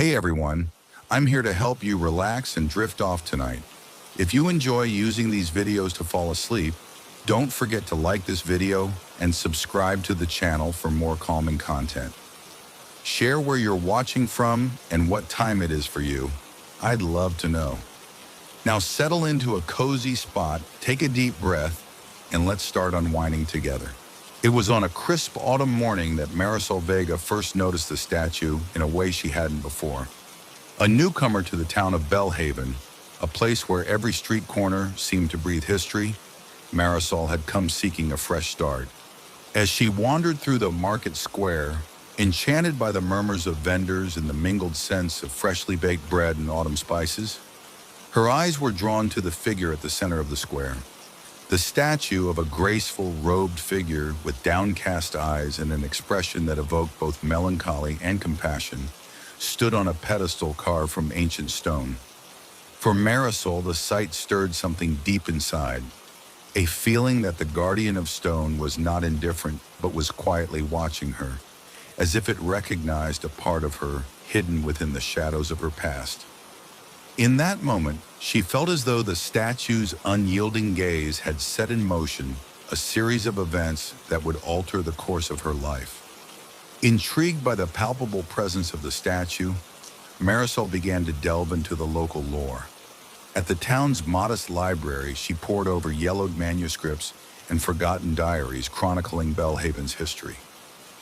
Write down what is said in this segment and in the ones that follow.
Hey everyone, I'm here to help you relax and drift off tonight. If you enjoy using these videos to fall asleep, don't forget to like this video and subscribe to the channel for more calming content. Share where you're watching from and what time it is for you. I'd love to know. Now settle into a cozy spot, take a deep breath, and let's start unwinding together. It was on a crisp autumn morning that Marisol Vega first noticed the statue in a way she hadn't before. A newcomer to the town of Belhaven, a place where every street corner seemed to breathe history, Marisol had come seeking a fresh start. As she wandered through the market square, enchanted by the murmurs of vendors and the mingled scents of freshly baked bread and autumn spices, her eyes were drawn to the figure at the center of the square. The statue of a graceful, robed figure with downcast eyes and an expression that evoked both melancholy and compassion stood on a pedestal carved from ancient stone. For Marisol, the sight stirred something deep inside, a feeling that the guardian of stone was not indifferent but was quietly watching her, as if it recognized a part of her hidden within the shadows of her past. In that moment, she felt as though the statue's unyielding gaze had set in motion a series of events that would alter the course of her life. Intrigued by the palpable presence of the statue, Marisol began to delve into the local lore. At the town's modest library, she pored over yellowed manuscripts and forgotten diaries chronicling Belhaven's history.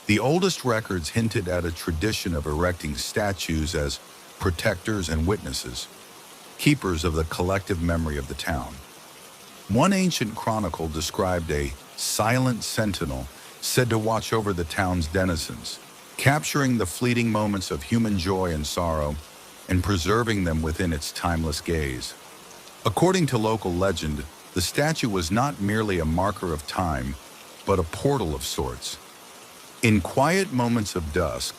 The oldest records hinted at a tradition of erecting statues as protectors and witnesses, keepers of the collective memory of the town. One ancient chronicle described a silent sentinel said to watch over the town's denizens, capturing the fleeting moments of human joy and sorrow and preserving them within its timeless gaze. According to local legend, the statue was not merely a marker of time, but a portal of sorts. In quiet moments of dusk,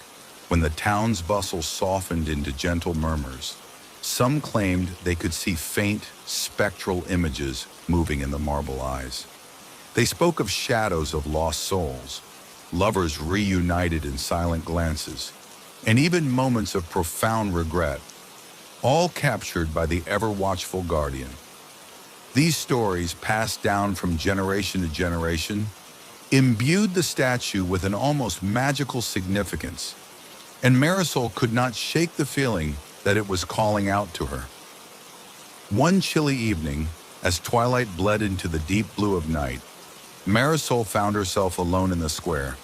when the town's bustle softened into gentle murmurs, some claimed they could see faint, spectral images moving in the marble eyes. They spoke of shadows of lost souls, lovers reunited in silent glances, and even moments of profound regret, all captured by the ever-watchful guardian. These stories, passed down from generation to generation, imbued the statue with an almost magical significance, and Marisol could not shake the feeling that it was calling out to her. One chilly evening, as twilight bled into the deep blue of night, Marisol found herself alone in the square.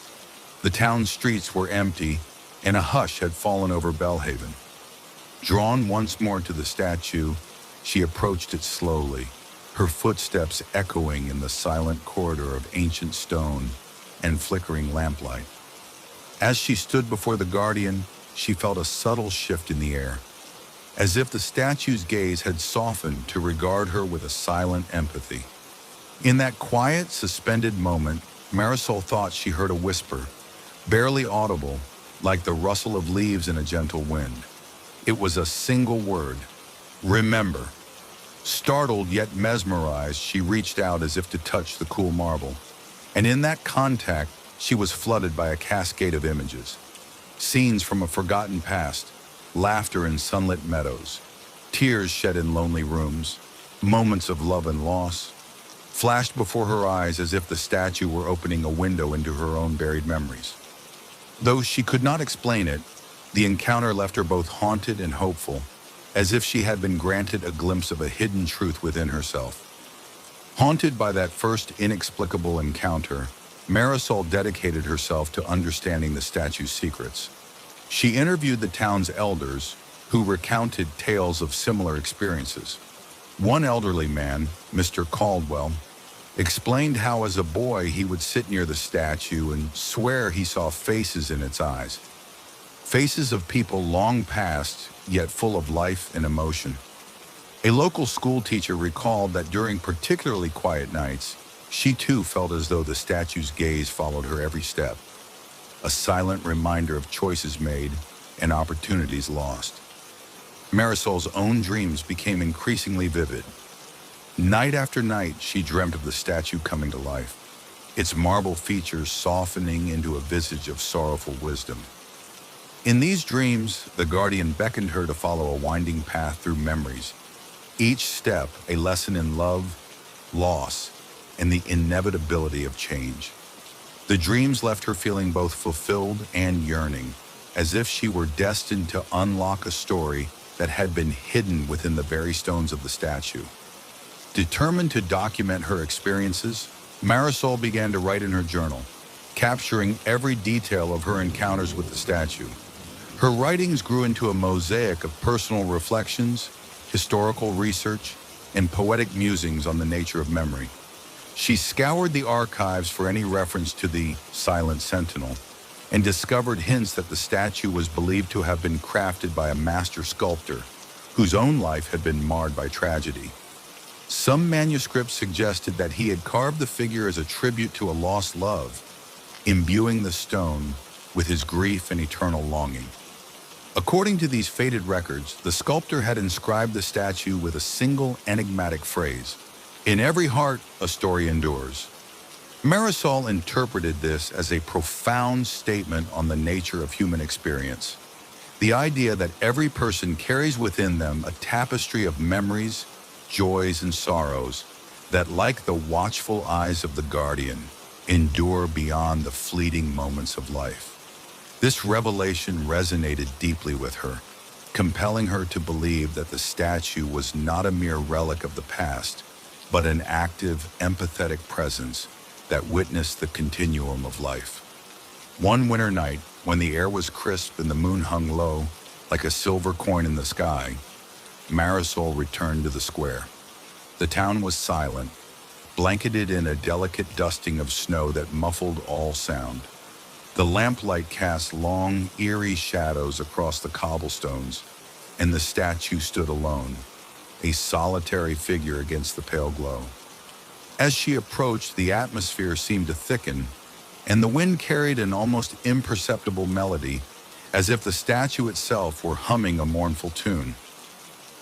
The town streets were empty, and a hush had fallen over Belhaven. Drawn once more to the statue, she approached it slowly, her footsteps echoing in the silent corridor of ancient stone and flickering lamplight. As she stood before the guardian, she felt a subtle shift in the air, as if the statue's gaze had softened to regard her with a silent empathy. In that quiet, suspended moment, Marisol thought she heard a whisper, barely audible, like the rustle of leaves in a gentle wind. It was a single word: remember. Startled yet mesmerized, she reached out as if to touch the cool marble. And in that contact, she was flooded by a cascade of images. Scenes from a forgotten past, laughter in sunlit meadows, tears shed in lonely rooms, moments of love and loss, flashed before her eyes as if the statue were opening a window into her own buried memories. Though she could not explain it, the encounter left her both haunted and hopeful, as if she had been granted a glimpse of a hidden truth within herself. Haunted by that first inexplicable encounter, Marisol dedicated herself to understanding the statue's secrets. She interviewed the town's elders, who recounted tales of similar experiences. One elderly man, Mr. Caldwell, explained how as a boy he would sit near the statue and swear he saw faces in its eyes. Faces of people long past, yet full of life and emotion. A local school teacher recalled that during particularly quiet nights, she too felt as though the statue's gaze followed her every step, a silent reminder of choices made and opportunities lost. Marisol's own dreams became increasingly vivid. Night after night, she dreamt of the statue coming to life, its marble features softening into a visage of sorrowful wisdom. In these dreams, the guardian beckoned her to follow a winding path through memories, each step a lesson in love, loss, and the inevitability of change. The dreams left her feeling both fulfilled and yearning, as if she were destined to unlock a story that had been hidden within the very stones of the statue. Determined to document her experiences, Marisol began to write in her journal, capturing every detail of her encounters with the statue. Her writings grew into a mosaic of personal reflections, historical research, and poetic musings on the nature of memory. She scoured the archives for any reference to the Silent Sentinel and discovered hints that the statue was believed to have been crafted by a master sculptor whose own life had been marred by tragedy. Some manuscripts suggested that he had carved the figure as a tribute to a lost love, imbuing the stone with his grief and eternal longing. According to these faded records, the sculptor had inscribed the statue with a single enigmatic phrase, "In every heart, a story endures." Marisol interpreted this as a profound statement on the nature of human experience. The idea that every person carries within them a tapestry of memories, joys, and sorrows that, like the watchful eyes of the guardian, endure beyond the fleeting moments of life. This revelation resonated deeply with her, compelling her to believe that the statue was not a mere relic of the past, but an active, empathetic presence that witnessed the continuum of life. One winter night, when the air was crisp and the moon hung low, like a silver coin in the sky, Marisol returned to the square. The town was silent, blanketed in a delicate dusting of snow that muffled all sound. The lamplight cast long, eerie shadows across the cobblestones, and the statue stood alone, a solitary figure against the pale glow. As she approached, the atmosphere seemed to thicken, and the wind carried an almost imperceptible melody, as if the statue itself were humming a mournful tune.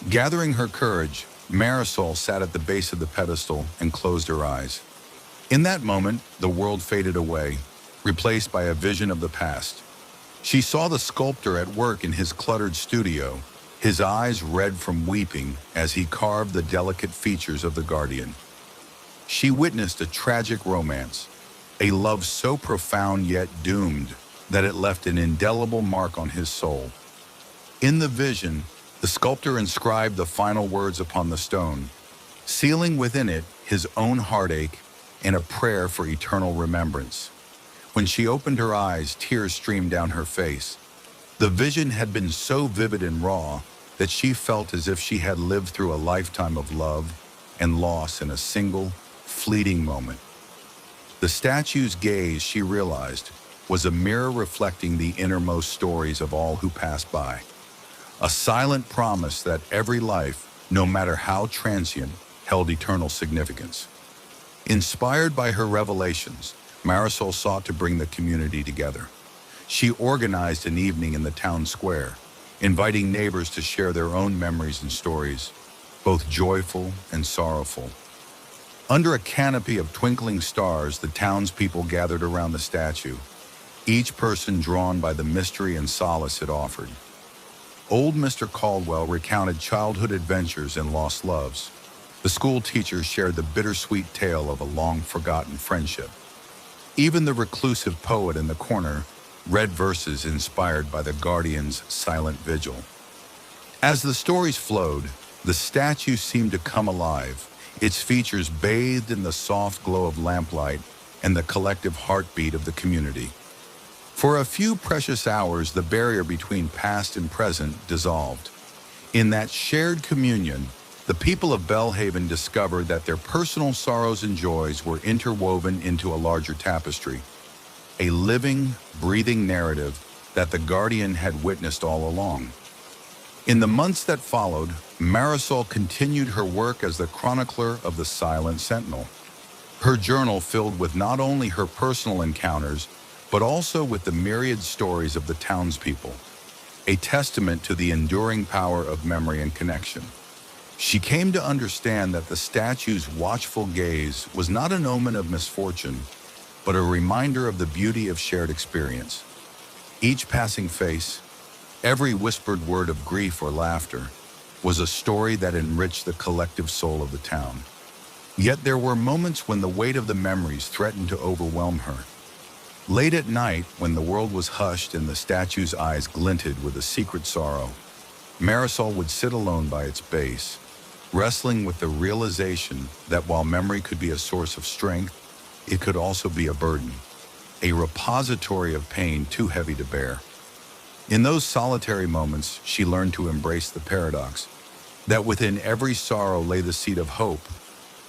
Gathering her courage, Marisol sat at the base of the pedestal and closed her eyes. In that moment, the world faded away, replaced by a vision of the past. She saw the sculptor at work in his cluttered studio, his eyes red from weeping as he carved the delicate features of the guardian. She witnessed a tragic romance, a love so profound yet doomed that it left an indelible mark on his soul. In the vision, the sculptor inscribed the final words upon the stone, sealing within it his own heartache and a prayer for eternal remembrance. When she opened her eyes, tears streamed down her face. The vision had been so vivid and raw that she felt as if she had lived through a lifetime of love and loss in a single, fleeting moment. The statue's gaze, she realized, was a mirror reflecting the innermost stories of all who passed by. A silent promise that every life, no matter how transient, held eternal significance. Inspired by her revelations, Marisol sought to bring the community together. She organized an evening in the town square, inviting neighbors to share their own memories and stories, both joyful and sorrowful. Under a canopy of twinkling stars, the townspeople gathered around the statue, each person drawn by the mystery and solace it offered. Old Mr. Caldwell recounted childhood adventures and lost loves. The school teachers shared the bittersweet tale of a long-forgotten friendship. Even the reclusive poet in the corner read verses inspired by the guardian's silent vigil. As the stories flowed, the statue seemed to come alive, its features bathed in the soft glow of lamplight and the collective heartbeat of the community. For a few precious hours, the barrier between past and present dissolved. In that shared communion, the people of Belhaven discovered that their personal sorrows and joys were interwoven into a larger tapestry, a living, breathing narrative that the guardian had witnessed all along. In the months that followed, Marisol continued her work as the chronicler of the Silent Sentinel. Her journal filled with not only her personal encounters, but also with the myriad stories of the townspeople, a testament to the enduring power of memory and connection. She came to understand that the statue's watchful gaze was not an omen of misfortune, but a reminder of the beauty of shared experience. Each passing face, Every whispered word of grief or laughter was a story that enriched the collective soul of the town. Yet there were moments when the weight of the memories threatened to overwhelm her. Late at night, when the world was hushed and the statue's eyes glinted with a secret sorrow, Marisol would sit alone by its base, wrestling with the realization that while memory could be a source of strength, it could also be a burden, a repository of pain too heavy to bear. In those solitary moments, she learned to embrace the paradox, that within every sorrow lay the seed of hope,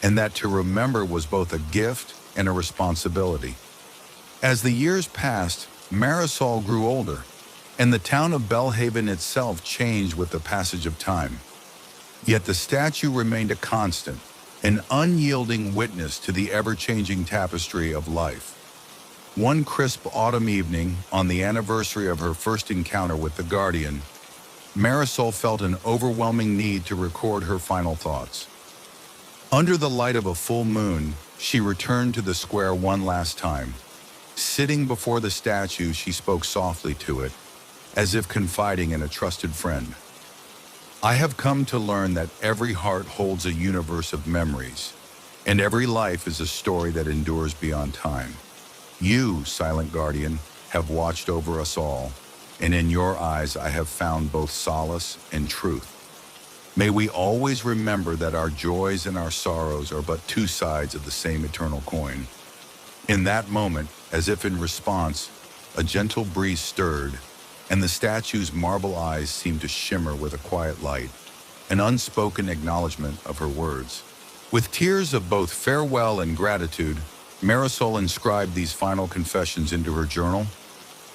and that to remember was both a gift and a responsibility. As the years passed, Marisol grew older, and the town of Belhaven itself changed with the passage of time. Yet the statue remained a constant, an unyielding witness to the ever-changing tapestry of life. One crisp autumn evening, on the anniversary of her first encounter with the Guardian, Marisol felt an overwhelming need to record her final thoughts. Under the light of a full moon, she returned to the square one last time. Sitting before the statue, she spoke softly to it, as if confiding in a trusted friend. I have come to learn that every heart holds a universe of memories, and every life is a story that endures beyond time. You, silent guardian, have watched over us all, and in your eyes I have found both solace and truth. May we always remember that our joys and our sorrows are but two sides of the same eternal coin. In that moment, as if in response, a gentle breeze stirred, and the statue's marble eyes seemed to shimmer with a quiet light, an unspoken acknowledgement of her words. With tears of both farewell and gratitude, Marisol inscribed these final confessions into her journal,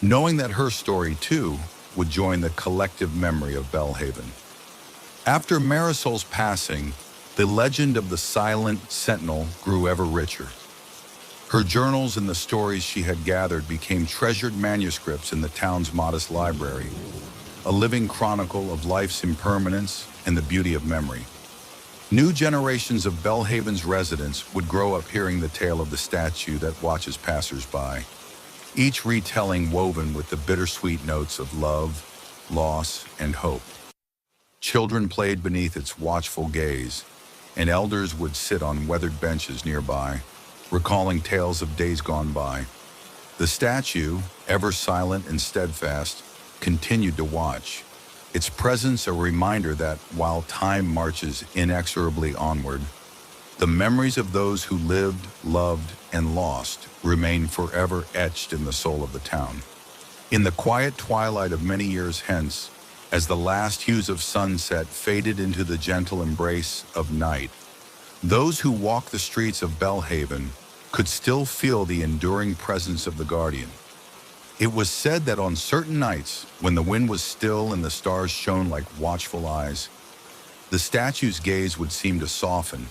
knowing that her story, too, would join the collective memory of Belhaven. After Marisol's passing, the legend of the silent sentinel grew ever richer. Her journals and the stories she had gathered became treasured manuscripts in the town's modest library, a living chronicle of life's impermanence and the beauty of memory. New generations of Belhaven's residents would grow up hearing the tale of the statue that watches passers-by, each retelling woven with the bittersweet notes of love, loss, and hope. Children played beneath its watchful gaze, and elders would sit on weathered benches nearby, recalling tales of days gone by. The statue, ever silent and steadfast, continued to watch, its presence a reminder that, while time marches inexorably onward, the memories of those who lived, loved, and lost remain forever etched in the soul of the town. In the quiet twilight of many years hence, as the last hues of sunset faded into the gentle embrace of night, those who walked the streets of Belhaven could still feel the enduring presence of the Guardian. It was said that on certain nights, when the wind was still and the stars shone like watchful eyes, the statue's gaze would seem to soften,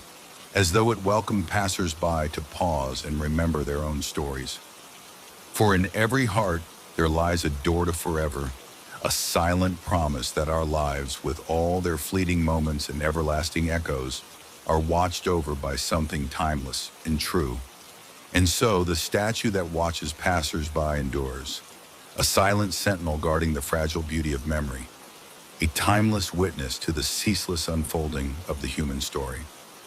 as though it welcomed passers-by to pause and remember their own stories. For in every heart there lies a door to forever, a silent promise that our lives, with all their fleeting moments and everlasting echoes, are watched over by something timeless and true. And so the statue that watches passers-by endures, a silent sentinel guarding the fragile beauty of memory, a timeless witness to the ceaseless unfolding of the human story.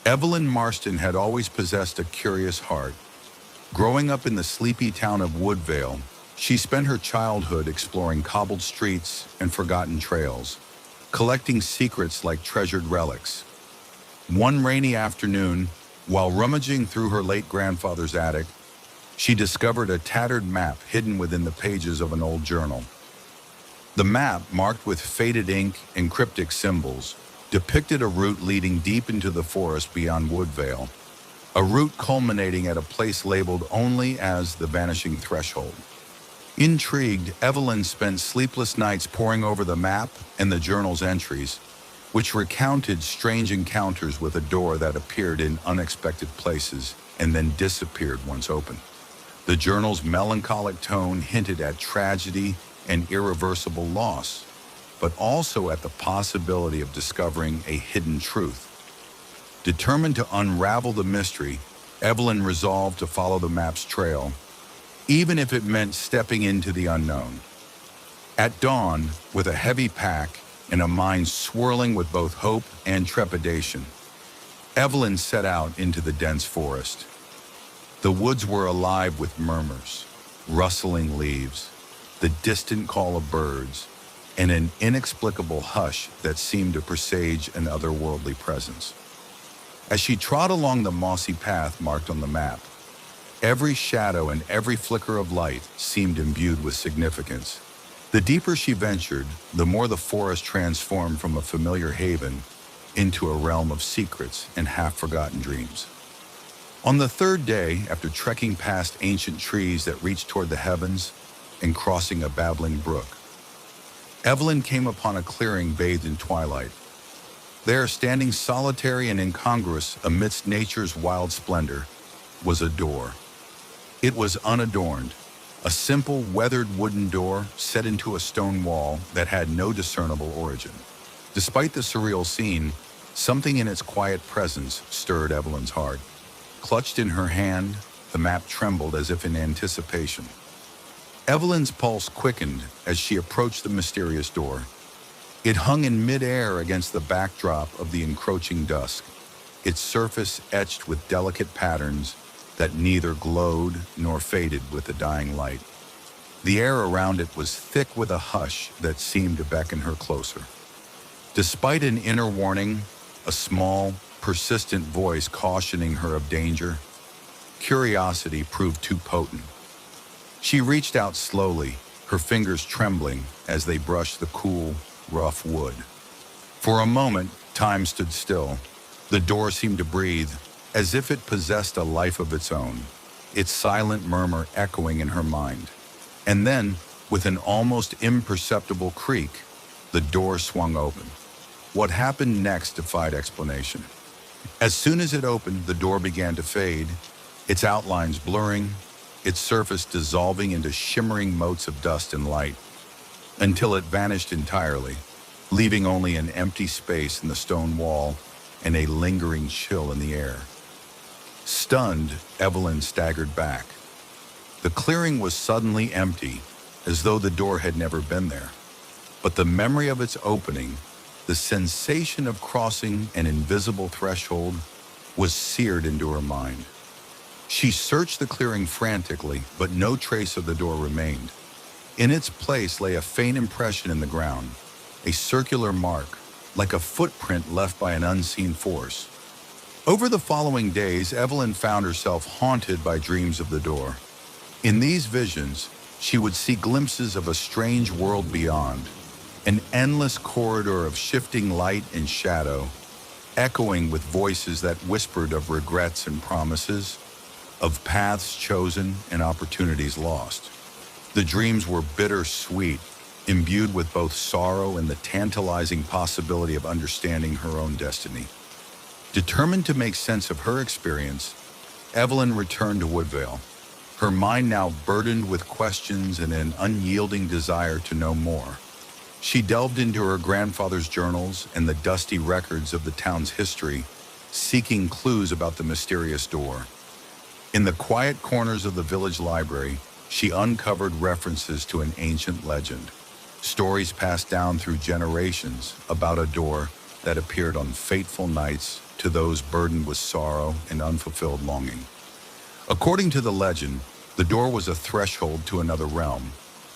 Evelyn Marston had always possessed a curious heart. Growing up in the sleepy town of Woodvale, she spent her childhood exploring cobbled streets and forgotten trails, collecting secrets like treasured relics. One rainy afternoon, while rummaging through her late grandfather's attic, she discovered a tattered map hidden within the pages of an old journal. The map, marked with faded ink and cryptic symbols, depicted a route leading deep into the forest beyond Woodvale, a route culminating at a place labeled only as the Vanishing Threshold. Intrigued, Evelyn spent sleepless nights poring over the map and the journal's entries, which recounted strange encounters with a door that appeared in unexpected places and then disappeared once opened. The journal's melancholic tone hinted at tragedy and irreversible loss, but also at the possibility of discovering a hidden truth. Determined to unravel the mystery, Evelyn resolved to follow the map's trail, even if it meant stepping into the unknown. At dawn, with a heavy pack and a mind swirling with both hope and trepidation, Evelyn set out into the dense forest. The woods were alive with murmurs, rustling leaves, the distant call of birds, and an inexplicable hush that seemed to presage an otherworldly presence. As she trod along the mossy path marked on the map, every shadow and every flicker of light seemed imbued with significance. The deeper she ventured, the more the forest transformed from a familiar haven into a realm of secrets and half-forgotten dreams. On the third day, after trekking past ancient trees that reached toward the heavens and crossing a babbling brook, Evelyn came upon a clearing bathed in twilight. There, standing solitary and incongruous amidst nature's wild splendor, was a door. It was unadorned, a simple, weathered wooden door set into a stone wall that had no discernible origin. Despite the surreal scene, something in its quiet presence stirred Evelyn's heart. Clutched in her hand, the map trembled as if in anticipation. Evelyn's pulse quickened as she approached the mysterious door. It hung in midair against the backdrop of the encroaching dusk, its surface etched with delicate patterns that neither glowed nor faded with the dying light. The air around it was thick with a hush that seemed to beckon her closer. Despite an inner warning, a small, persistent voice cautioning her of danger, curiosity proved too potent. She reached out slowly, her fingers trembling as they brushed the cool, rough wood. For a moment, time stood still. The door seemed to breathe, as if it possessed a life of its own, its silent murmur echoing in her mind. And then, with an almost imperceptible creak, the door swung open. What happened next defied explanation. As soon as it opened, the door began to fade, its outlines blurring, its surface dissolving into shimmering motes of dust and light, until it vanished entirely, leaving only an empty space in the stone wall and a lingering chill in the air. Stunned, Evelyn staggered back. The clearing was suddenly empty, as though the door had never been there. But the memory of its opening, the sensation of crossing an invisible threshold, was seared into her mind. She searched the clearing frantically, but no trace of the door remained. In its place lay a faint impression in the ground, a circular mark, like a footprint left by an unseen force. Over the following days, Evelyn found herself haunted by dreams of the door. In these visions, she would see glimpses of a strange world beyond, an endless corridor of shifting light and shadow, echoing with voices that whispered of regrets and promises, of paths chosen and opportunities lost. The dreams were bittersweet, imbued with both sorrow and the tantalizing possibility of understanding her own destiny. Determined to make sense of her experience, Evelyn returned to Woodvale, her mind now burdened with questions and an unyielding desire to know more. She delved into her grandfather's journals and the dusty records of the town's history, seeking clues about the mysterious door. In the quiet corners of the village library, she uncovered references to an ancient legend, stories passed down through generations about a door that appeared on fateful nights to those burdened with sorrow and unfulfilled longing. According to the legend, the door was a threshold to another realm,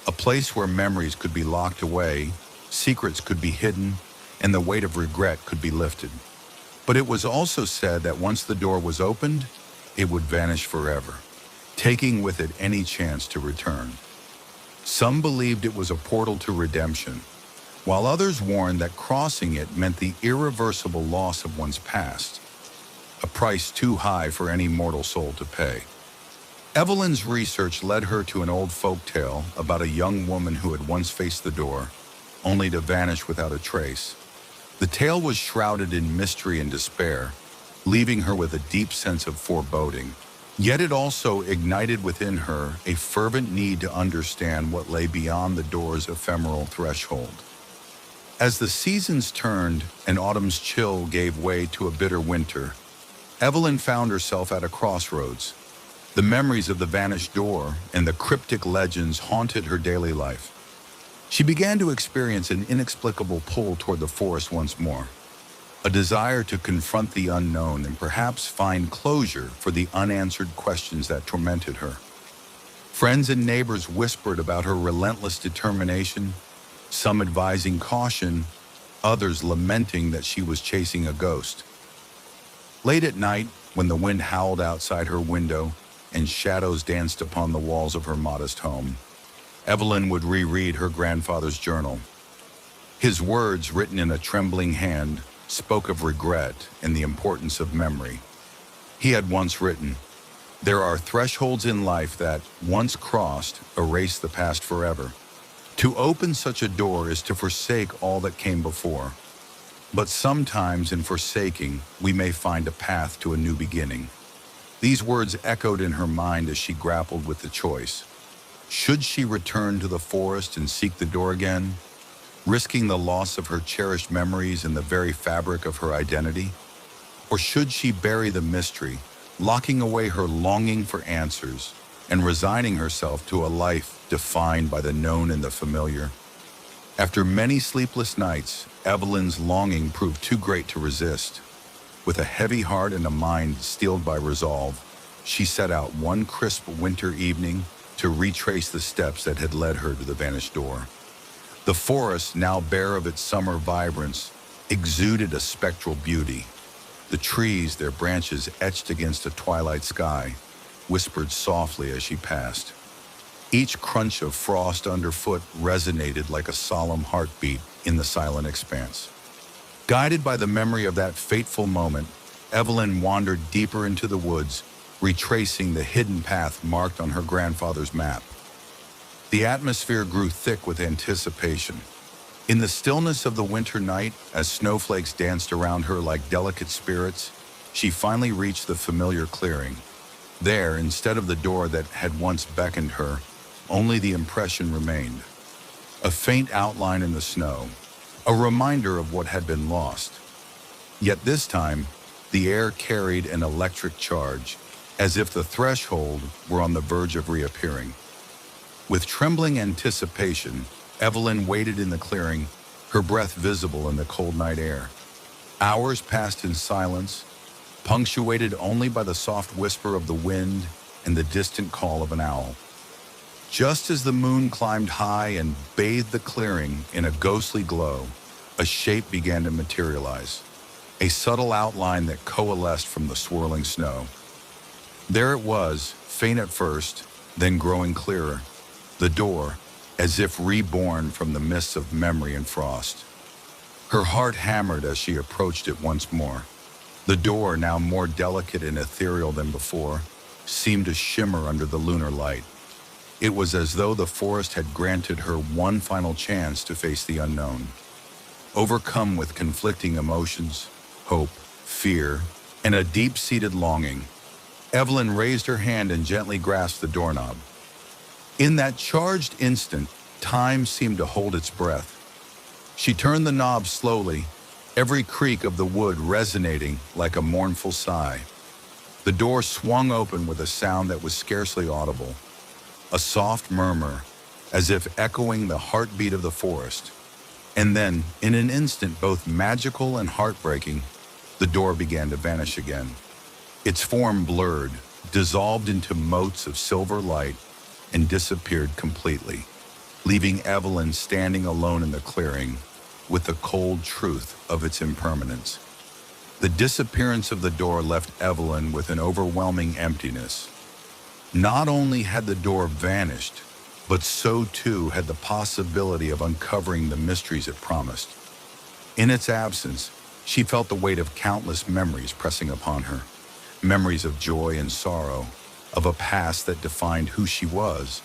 a place where memories could be locked away, secrets could be hidden, and the weight of regret could be lifted. But it was also said that once the door was opened, it would vanish forever, taking with it any chance to return. Some believed it was a portal to redemption, while others warned that crossing it meant the irreversible loss of one's past, a price too high for any mortal soul to pay. Evelyn's research led her to an old folk tale about a young woman who had once faced the door, only to vanish without a trace. The tale was shrouded in mystery and despair, leaving her with a deep sense of foreboding. Yet it also ignited within her a fervent need to understand what lay beyond the door's ephemeral threshold. As the seasons turned and autumn's chill gave way to a bitter winter, Evelyn found herself at a crossroads. The memories of the vanished door and the cryptic legends haunted her daily life. She began to experience an inexplicable pull toward the forest once more, a desire to confront the unknown and perhaps find closure for the unanswered questions that tormented her. Friends and neighbors whispered about her relentless determination, some advising caution, others lamenting that she was chasing a ghost. Late at night, when the wind howled outside her window and shadows danced upon the walls of her modest home, Evelyn would reread her grandfather's journal. His words, written in a trembling hand, spoke of regret and the importance of memory. He had once written, "There are thresholds in life that, once crossed, erase the past forever. To open such a door is to forsake all that came before. But sometimes in forsaking, we may find a path to a new beginning." These words echoed in her mind as she grappled with the choice. Should she return to the forest and seek the door again, risking the loss of her cherished memories and the very fabric of her identity? Or should she bury the mystery, locking away her longing for answers and resigning herself to a life defined by the known and the familiar? After many sleepless nights, Evelyn's longing proved too great to resist. With a heavy heart and a mind steeled by resolve, she set out one crisp winter evening to retrace the steps that had led her to the vanished door. The forest, now bare of its summer vibrance, exuded a spectral beauty. The trees, their branches etched against a twilight sky, whispered softly as she passed. Each crunch of frost underfoot resonated like a solemn heartbeat in the silent expanse. Guided by the memory of that fateful moment, Evelyn wandered deeper into the woods, retracing the hidden path marked on her grandfather's map. The atmosphere grew thick with anticipation. In the stillness of the winter night, as snowflakes danced around her like delicate spirits, she finally reached the familiar clearing. There, instead of the door that had once beckoned her, only the impression remained. A faint outline in the snow, a reminder of what had been lost. Yet this time, the air carried an electric charge, as if the threshold were on the verge of reappearing. With trembling anticipation, Evelyn waited in the clearing, her breath visible in the cold night air. Hours passed in silence, punctuated only by the soft whisper of the wind and the distant call of an owl. Just as the moon climbed high and bathed the clearing in a ghostly glow, a shape began to materialize, a subtle outline that coalesced from the swirling snow. There it was, faint at first, then growing clearer, the door, as if reborn from the mists of memory and frost. Her heart hammered as she approached it once more. The door, now more delicate and ethereal than before, seemed to shimmer under the lunar light. It was as though the forest had granted her one final chance to face the unknown. Overcome with conflicting emotions, hope, fear, and a deep-seated longing, Evelyn raised her hand and gently grasped the doorknob. In that charged instant, time seemed to hold its breath. She turned the knob slowly, every creak of the wood resonating like a mournful sigh. The door swung open with a sound that was scarcely audible, a soft murmur, as if echoing the heartbeat of the forest. And then, in an instant both magical and heartbreaking, the door began to vanish again. Its form blurred, dissolved into motes of silver light, and disappeared completely, leaving Evelyn standing alone in the clearing with the cold truth of its impermanence. The disappearance of the door left Evelyn with an overwhelming emptiness. Not only had the door vanished, but so too had the possibility of uncovering the mysteries it promised. In its absence, she felt the weight of countless memories pressing upon her. Memories of joy and sorrow, of a past that defined who she was,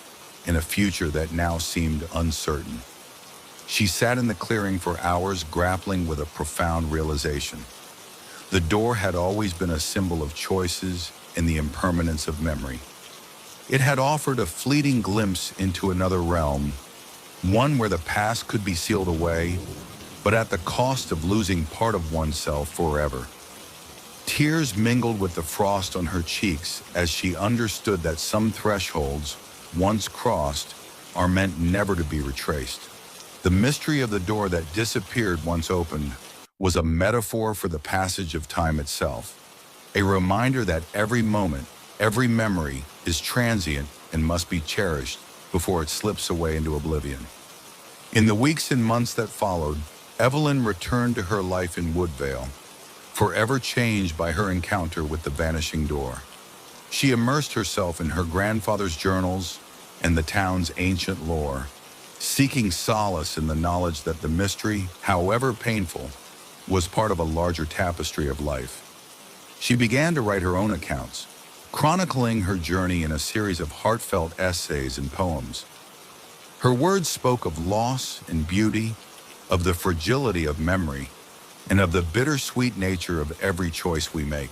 and a future that now seemed uncertain. She sat in the clearing for hours, grappling with a profound realization. The door had always been a symbol of choices and the impermanence of memory. It had offered a fleeting glimpse into another realm, one where the past could be sealed away, but at the cost of losing part of oneself forever. Tears mingled with the frost on her cheeks as she understood that some thresholds, once crossed, are meant never to be retraced. The mystery of the door that disappeared once opened was a metaphor for the passage of time itself, a reminder that every moment, every memory is transient and must be cherished before it slips away into oblivion. In the weeks and months that followed, Evelyn returned to her life in Woodvale, forever changed by her encounter with the vanishing door. She immersed herself in her grandfather's journals and the town's ancient lore, seeking solace in the knowledge that the mystery, however painful, was part of a larger tapestry of life. She began to write her own accounts, chronicling her journey in a series of heartfelt essays and poems. Her words spoke of loss and beauty, of the fragility of memory, and of the bittersweet nature of every choice we make.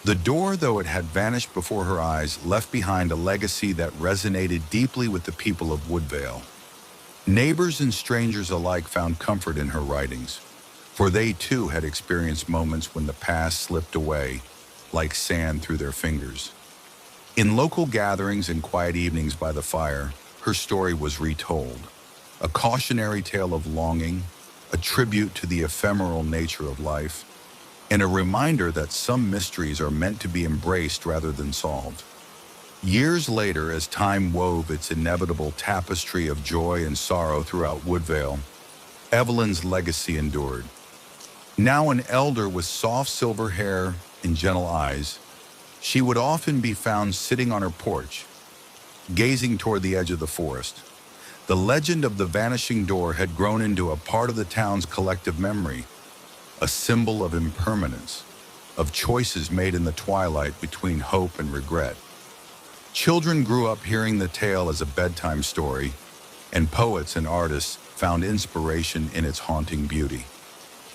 The door, though it had vanished before her eyes, left behind a legacy that resonated deeply with the people of Woodvale. Neighbors and strangers alike found comfort in her writings, for they too had experienced moments when the past slipped away, like sand through their fingers. In local gatherings and quiet evenings by the fire, her story was retold, a cautionary tale of longing, a tribute to the ephemeral nature of life, and a reminder that some mysteries are meant to be embraced rather than solved. Years later, as time wove its inevitable tapestry of joy and sorrow throughout Woodvale, Evelyn's legacy endured. Now an elder with soft silver hair and gentle eyes, she would often be found sitting on her porch, gazing toward the edge of the forest. The legend of the vanishing door had grown into a part of the town's collective memory, a symbol of impermanence, of choices made in the twilight between hope and regret. Children grew up hearing the tale as a bedtime story, and poets and artists found inspiration in its haunting beauty.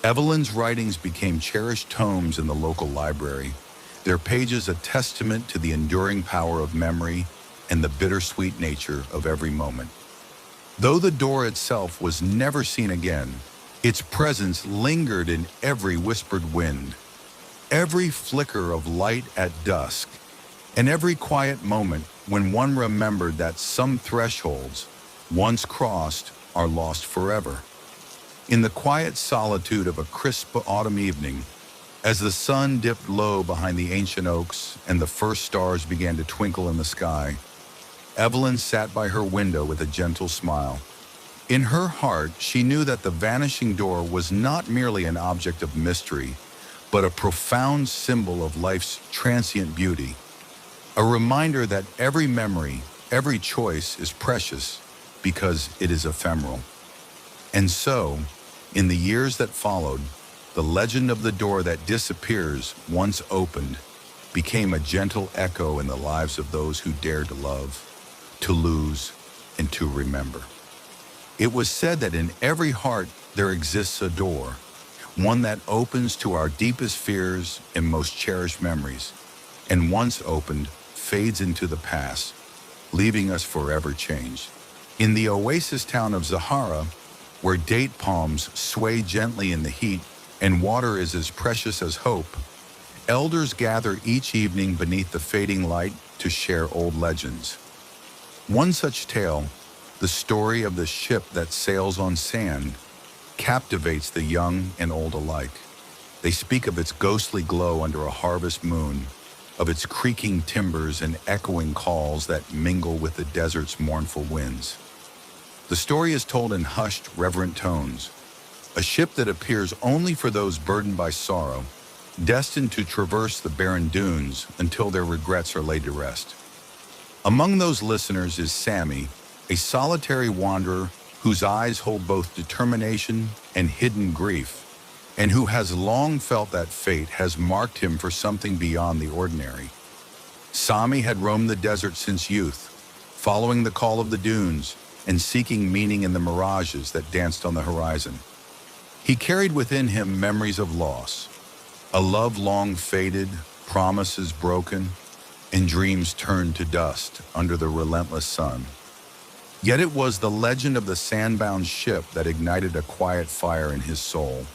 Evelyn's writings became cherished tomes in the local library, their pages a testament to the enduring power of memory and the bittersweet nature of every moment. Though the door itself was never seen again, its presence lingered in every whispered wind, every flicker of light at dusk, and every quiet moment when one remembered that some thresholds, once crossed, are lost forever. In the quiet solitude of a crisp autumn evening, as the sun dipped low behind the ancient oaks and the first stars began to twinkle in the sky, Evelyn sat by her window with a gentle smile. In her heart, she knew that the vanishing door was not merely an object of mystery, but a profound symbol of life's transient beauty, a reminder that every memory, every choice is precious because it is ephemeral. And so, in the years that followed, the legend of the door that disappears once opened became a gentle echo in the lives of those who dared to love, to lose, and to remember. It was said that in every heart there exists a door, one that opens to our deepest fears and most cherished memories, and once opened, fades into the past, leaving us forever changed. In the oasis town of Zahara, where date palms sway gently in the heat and water is as precious as hope, elders gather each evening beneath the fading light to share old legends. One such tale, the story of the ship that sails on sand, captivates the young and old alike. They speak of its ghostly glow under a harvest moon, of its creaking timbers and echoing calls that mingle with the desert's mournful winds. The story is told in hushed, reverent tones, a ship that appears only for those burdened by sorrow, destined to traverse the barren dunes until their regrets are laid to rest. Among those listeners is Sammy, a solitary wanderer whose eyes hold both determination and hidden grief, and who has long felt that fate has marked him for something beyond the ordinary. Sami had roamed the desert since youth, following the call of the dunes and seeking meaning in the mirages that danced on the horizon. He carried within him memories of loss, a love long faded, promises broken, and dreams turned to dust under the relentless sun. Yet it was the legend of the sandbound ship that ignited a quiet fire in his soul.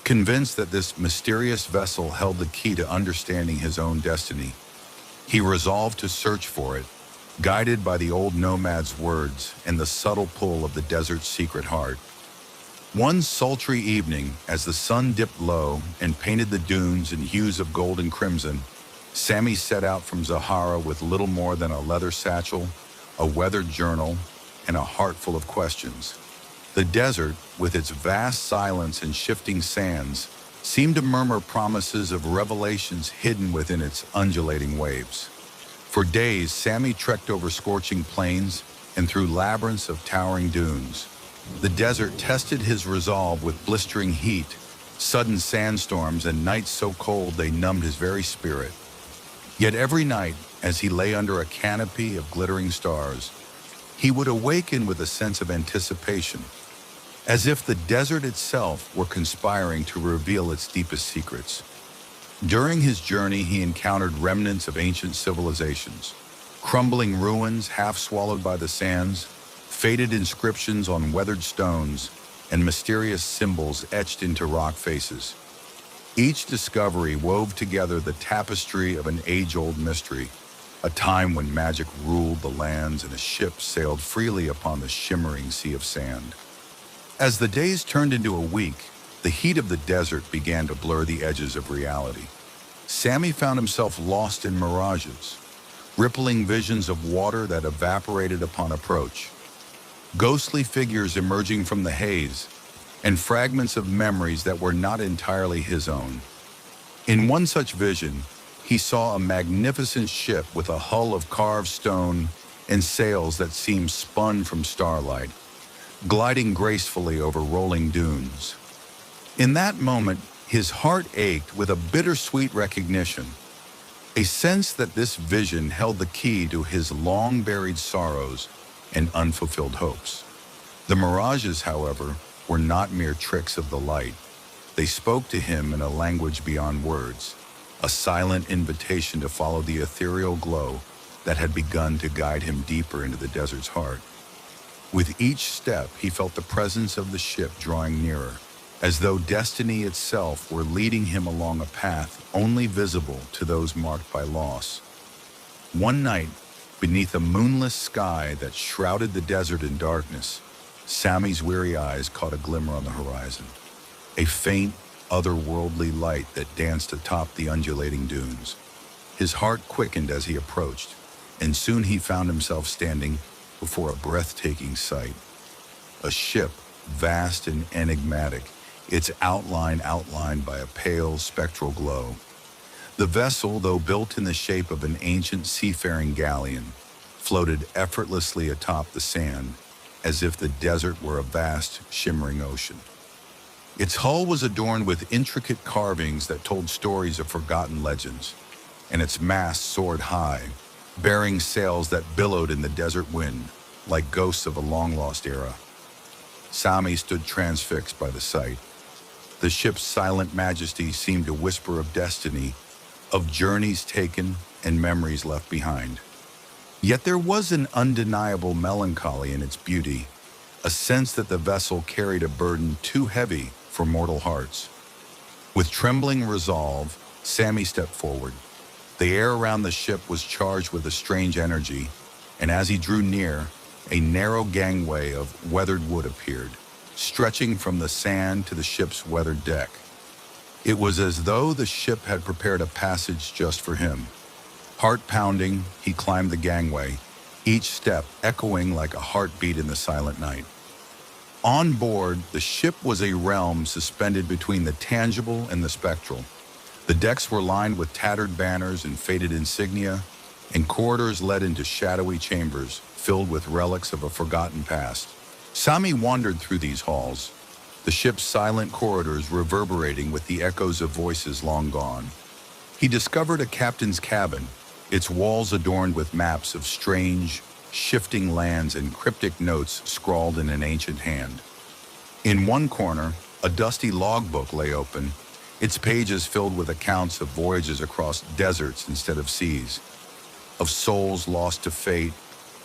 Convinced that this mysterious vessel held the key to understanding his own destiny, he resolved to search for it, guided by the old nomad's words and the subtle pull of the desert's secret heart. One sultry evening, as the sun dipped low and painted the dunes in hues of gold and crimson, Sammy set out from Zahara with little more than a leather satchel, a weathered journal, and a heart full of questions. The desert, with its vast silence and shifting sands, seemed to murmur promises of revelations hidden within its undulating waves. For days, Sammy trekked over scorching plains and through labyrinths of towering dunes. The desert tested his resolve with blistering heat, sudden sandstorms, and nights so cold they numbed his very spirit. Yet every night, as he lay under a canopy of glittering stars, he would awaken with a sense of anticipation, as if the desert itself were conspiring to reveal its deepest secrets. During his journey, he encountered remnants of ancient civilizations, crumbling ruins half swallowed by the sands, faded inscriptions on weathered stones, and mysterious symbols etched into rock faces. Each discovery wove together the tapestry of an age-old mystery, a time when magic ruled the lands and a ship sailed freely upon the shimmering sea of sand. As the days turned into a week, the heat of the desert began to blur the edges of reality. Sammy found himself lost in mirages, rippling visions of water that evaporated upon approach, ghostly figures emerging from the haze, and fragments of memories that were not entirely his own. In one such vision, he saw a magnificent ship with a hull of carved stone and sails that seemed spun from starlight, gliding gracefully over rolling dunes. In that moment, his heart ached with a bittersweet recognition, a sense that this vision held the key to his long-buried sorrows and unfulfilled hopes. The mirages, however, were not mere tricks of the light. They spoke to him in a language beyond words, a silent invitation to follow the ethereal glow that had begun to guide him deeper into the desert's heart. With each step, he felt the presence of the ship drawing nearer, as though destiny itself were leading him along a path only visible to those marked by loss. One night, beneath a moonless sky that shrouded the desert in darkness, Sammy's weary eyes caught a glimmer on the horizon, a faint, otherworldly light that danced atop the undulating dunes. His heart quickened as he approached, and soon he found himself standing before a breathtaking sight. A ship, vast and enigmatic, its outline outlined by a pale, spectral glow. The vessel, though built in the shape of an ancient seafaring galleon, floated effortlessly atop the sand, as if the desert were a vast, shimmering ocean. Its hull was adorned with intricate carvings that told stories of forgotten legends, and its mast soared high, bearing sails that billowed in the desert wind, like ghosts of a long-lost era. Sammy stood transfixed by the sight. The ship's silent majesty seemed to whisper of destiny, of journeys taken and memories left behind. Yet there was an undeniable melancholy in its beauty, a sense that the vessel carried a burden too heavy for mortal hearts. With trembling resolve, Sammy stepped forward. The air around the ship was charged with a strange energy, and as he drew near, a narrow gangway of weathered wood appeared, stretching from the sand to the ship's weathered deck. It was as though the ship had prepared a passage just for him. Heart pounding, he climbed the gangway, each step echoing like a heartbeat in the silent night. On board, the ship was a realm suspended between the tangible and the spectral. The decks were lined with tattered banners and faded insignia, and corridors led into shadowy chambers filled with relics of a forgotten past. Sammy wandered through these halls, the ship's silent corridors reverberating with the echoes of voices long gone. He discovered a captain's cabin, its walls adorned with maps of strange, shifting lands and cryptic notes scrawled in an ancient hand. In one corner, a dusty logbook lay open, its pages filled with accounts of voyages across deserts instead of seas, of souls lost to fate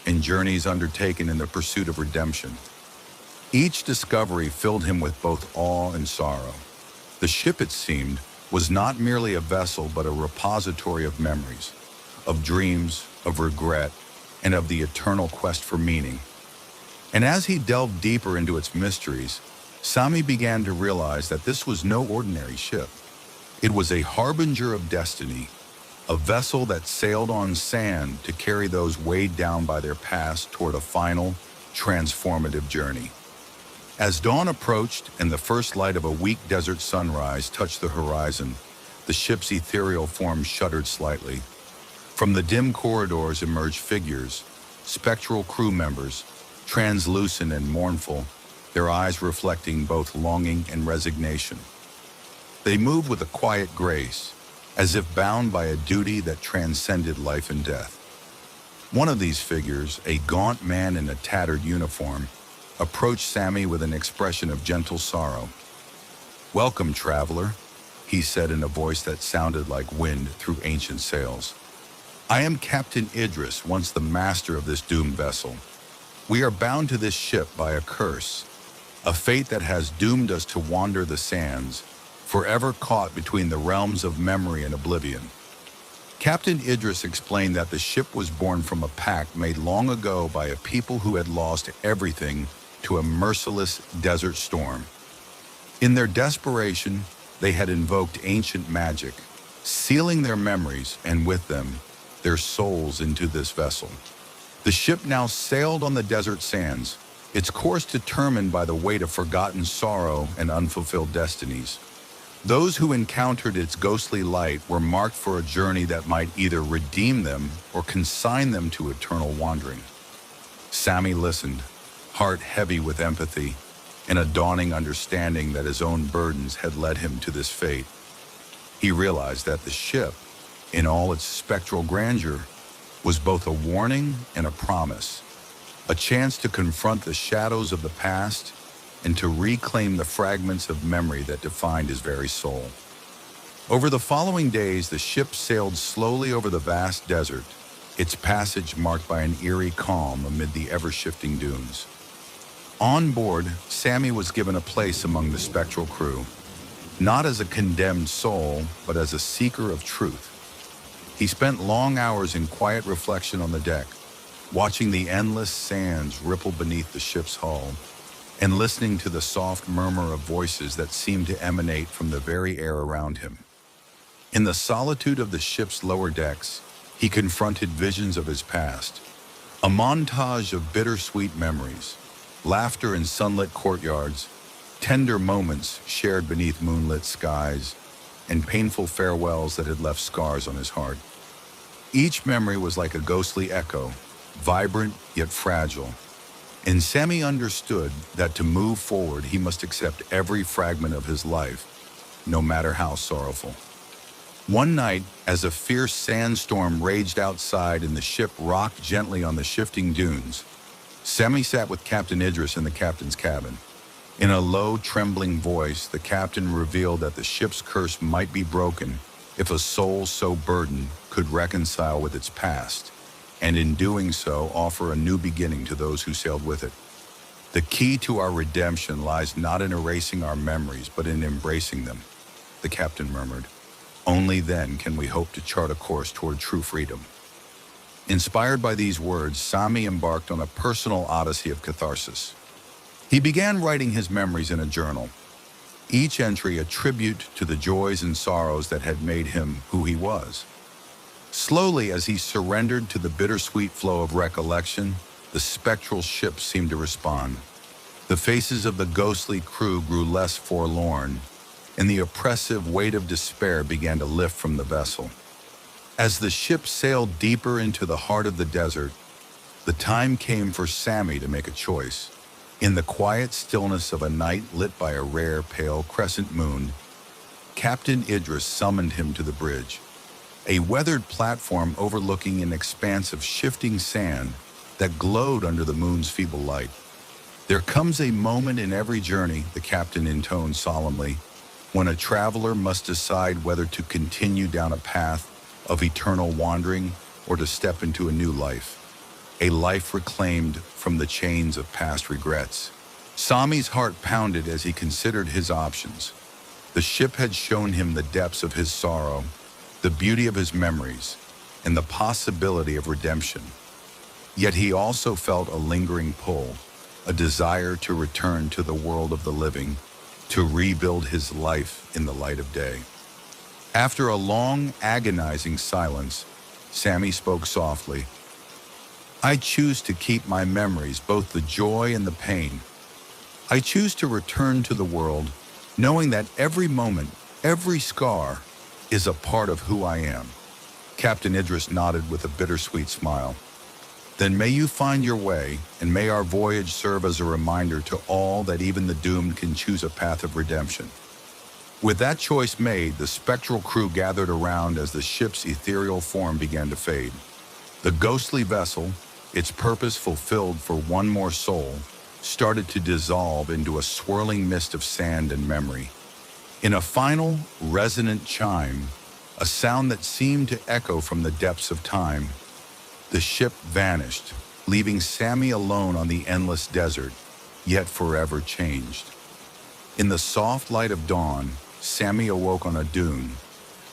and journeys undertaken in the pursuit of redemption. Each discovery filled him with both awe and sorrow. The ship, it seemed, was not merely a vessel but a repository of memories, of dreams, of regret, and of the eternal quest for meaning. And as he delved deeper into its mysteries, Sami began to realize that this was no ordinary ship. It was a harbinger of destiny, a vessel that sailed on sand to carry those weighed down by their past toward a final, transformative journey. As dawn approached and the first light of a weak desert sunrise touched the horizon, the ship's ethereal form shuddered slightly. From the dim corridors emerged figures, spectral crew members, translucent and mournful, their eyes reflecting both longing and resignation. They moved with a quiet grace, as if bound by a duty that transcended life and death. One of these figures, a gaunt man in a tattered uniform, approached Sami with an expression of gentle sorrow. "Welcome, traveler," he said in a voice that sounded like wind through ancient sails. "I am Captain Idris, once the master of this doomed vessel. We are bound to this ship by a curse, a fate that has doomed us to wander the sands, forever caught between the realms of memory and oblivion." Captain Idris explained that the ship was born from a pact made long ago by a people who had lost everything to a merciless desert storm. In their desperation, they had invoked ancient magic, sealing their memories and with them, their souls into this vessel. The ship now sailed on the desert sands, its course determined by the weight of forgotten sorrow and unfulfilled destinies. Those who encountered its ghostly light were marked for a journey that might either redeem them or consign them to eternal wandering. Sami listened, heart heavy with empathy, and a dawning understanding that his own burdens had led him to this fate. He realized that the ship, in all its spectral grandeur, was both a warning and a promise, a chance to confront the shadows of the past and to reclaim the fragments of memory that defined his very soul. Over the following days, the ship sailed slowly over the vast desert, its passage marked by an eerie calm amid the ever-shifting dunes. On board, Sami was given a place among the spectral crew, not as a condemned soul, but as a seeker of truth. He spent long hours in quiet reflection on the deck, watching the endless sands ripple beneath the ship's hull, and listening to the soft murmur of voices that seemed to emanate from the very air around him. In the solitude of the ship's lower decks, he confronted visions of his past, a montage of bittersweet memories, laughter in sunlit courtyards, tender moments shared beneath moonlit skies, and painful farewells that had left scars on his heart. Each memory was like a ghostly echo, vibrant yet fragile, and Sami understood that to move forward he must accept every fragment of his life, no matter how sorrowful. One night, as a fierce sandstorm raged outside and the ship rocked gently on the shifting dunes, Sami sat with Captain Idris in the captain's cabin. In a low, trembling voice, the captain revealed that the ship's curse might be broken if a soul so burdened could reconcile with its past, and in doing so, offer a new beginning to those who sailed with it. "The key to our redemption lies not in erasing our memories, but in embracing them," the captain murmured. "Only then can we hope to chart a course toward true freedom." Inspired by these words, Sami embarked on a personal odyssey of catharsis. He began writing his memories in a journal, each entry a tribute to the joys and sorrows that had made him who he was. Slowly, as he surrendered to the bittersweet flow of recollection, the spectral ship seemed to respond. The faces of the ghostly crew grew less forlorn, and the oppressive weight of despair began to lift from the vessel. As the ship sailed deeper into the heart of the desert, the time came for Sami to make a choice. In the quiet stillness of a night lit by a rare pale crescent moon, Captain Idris summoned him to the bridge, a weathered platform overlooking an expanse of shifting sand that glowed under the moon's feeble light. "There comes a moment in every journey," the captain intoned solemnly, "when a traveler must decide whether to continue down a path of eternal wandering or to step into a new life, a life reclaimed from the chains of past regrets." Sami's heart pounded as he considered his options. The ship had shown him the depths of his sorrow, the beauty of his memories, and the possibility of redemption. Yet he also felt a lingering pull, a desire to return to the world of the living, to rebuild his life in the light of day. After a long, agonizing silence, Sammy spoke softly. I choose to keep my memories, both the joy and the pain. I choose to return to the world, knowing that every moment, every scar, is a part of who I am. Captain Idris nodded with a bittersweet smile. Then may you find your way, and may our voyage serve as a reminder to all that even the doomed can choose a path of redemption. With that choice made, the spectral crew gathered around as the ship's ethereal form began to fade. The ghostly vessel, its purpose fulfilled for one more soul, started to dissolve into a swirling mist of sand and memory. In a final, resonant chime, a sound that seemed to echo from the depths of time, the ship vanished, leaving Sammy alone on the endless desert, yet forever changed. In the soft light of dawn, Sammy awoke on a dune.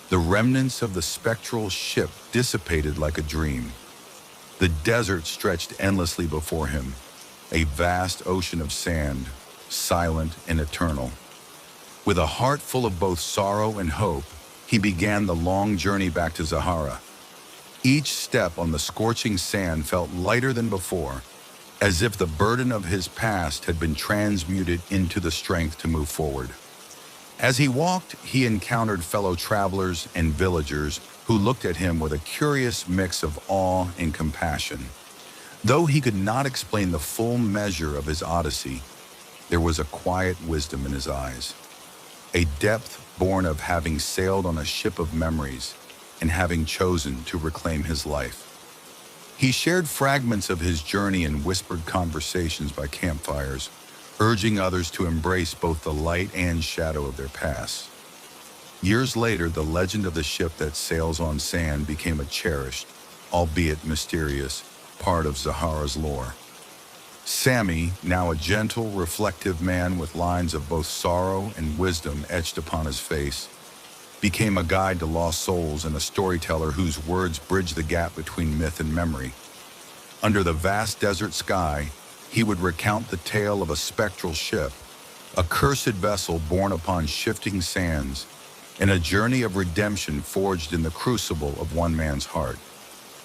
The remnants of the spectral ship dissipated like a dream. The desert stretched endlessly before him, a vast ocean of sand, silent and eternal. With a heart full of both sorrow and hope, he began the long journey back to Zahara. Each step on the scorching sand felt lighter than before, as if the burden of his past had been transmuted into the strength to move forward. As he walked, he encountered fellow travelers and villagers who looked at him with a curious mix of awe and compassion. Though he could not explain the full measure of his odyssey, there was a quiet wisdom in his eyes, a depth born of having sailed on a ship of memories and having chosen to reclaim his life. He shared fragments of his journey in whispered conversations by campfires, urging others to embrace both the light and shadow of their past. Years later, the legend of the ship that sails on sand became a cherished, albeit mysterious, part of Zahara's lore. Sammy, now a gentle, reflective man with lines of both sorrow and wisdom etched upon his face, became a guide to lost souls and a storyteller whose words bridge the gap between myth and memory. Under the vast desert sky, he would recount the tale of a spectral ship, a cursed vessel borne upon shifting sands, and a journey of redemption forged in the crucible of one man's heart.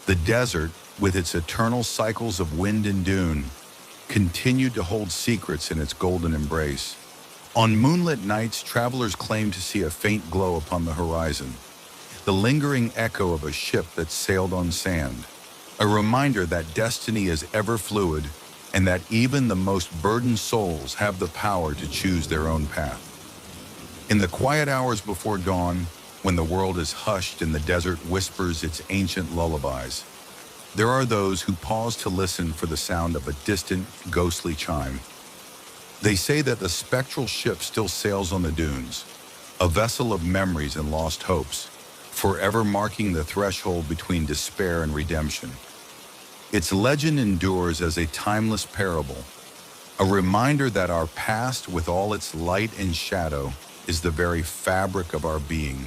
The desert, with its eternal cycles of wind and dune, continued to hold secrets in its golden embrace. On moonlit nights, travelers claimed to see a faint glow upon the horizon, the lingering echo of a ship that sailed on sand, a reminder that destiny is ever fluid and that even the most burdened souls have the power to choose their own path. In the quiet hours before dawn, when the world is hushed and the desert whispers its ancient lullabies, there are those who pause to listen for the sound of a distant, ghostly chime. They say that the spectral ship still sails on the dunes, a vessel of memories and lost hopes, forever marking the threshold between despair and redemption. Its legend endures as a timeless parable, a reminder that our past, with all its light and shadow, is the very fabric of our being,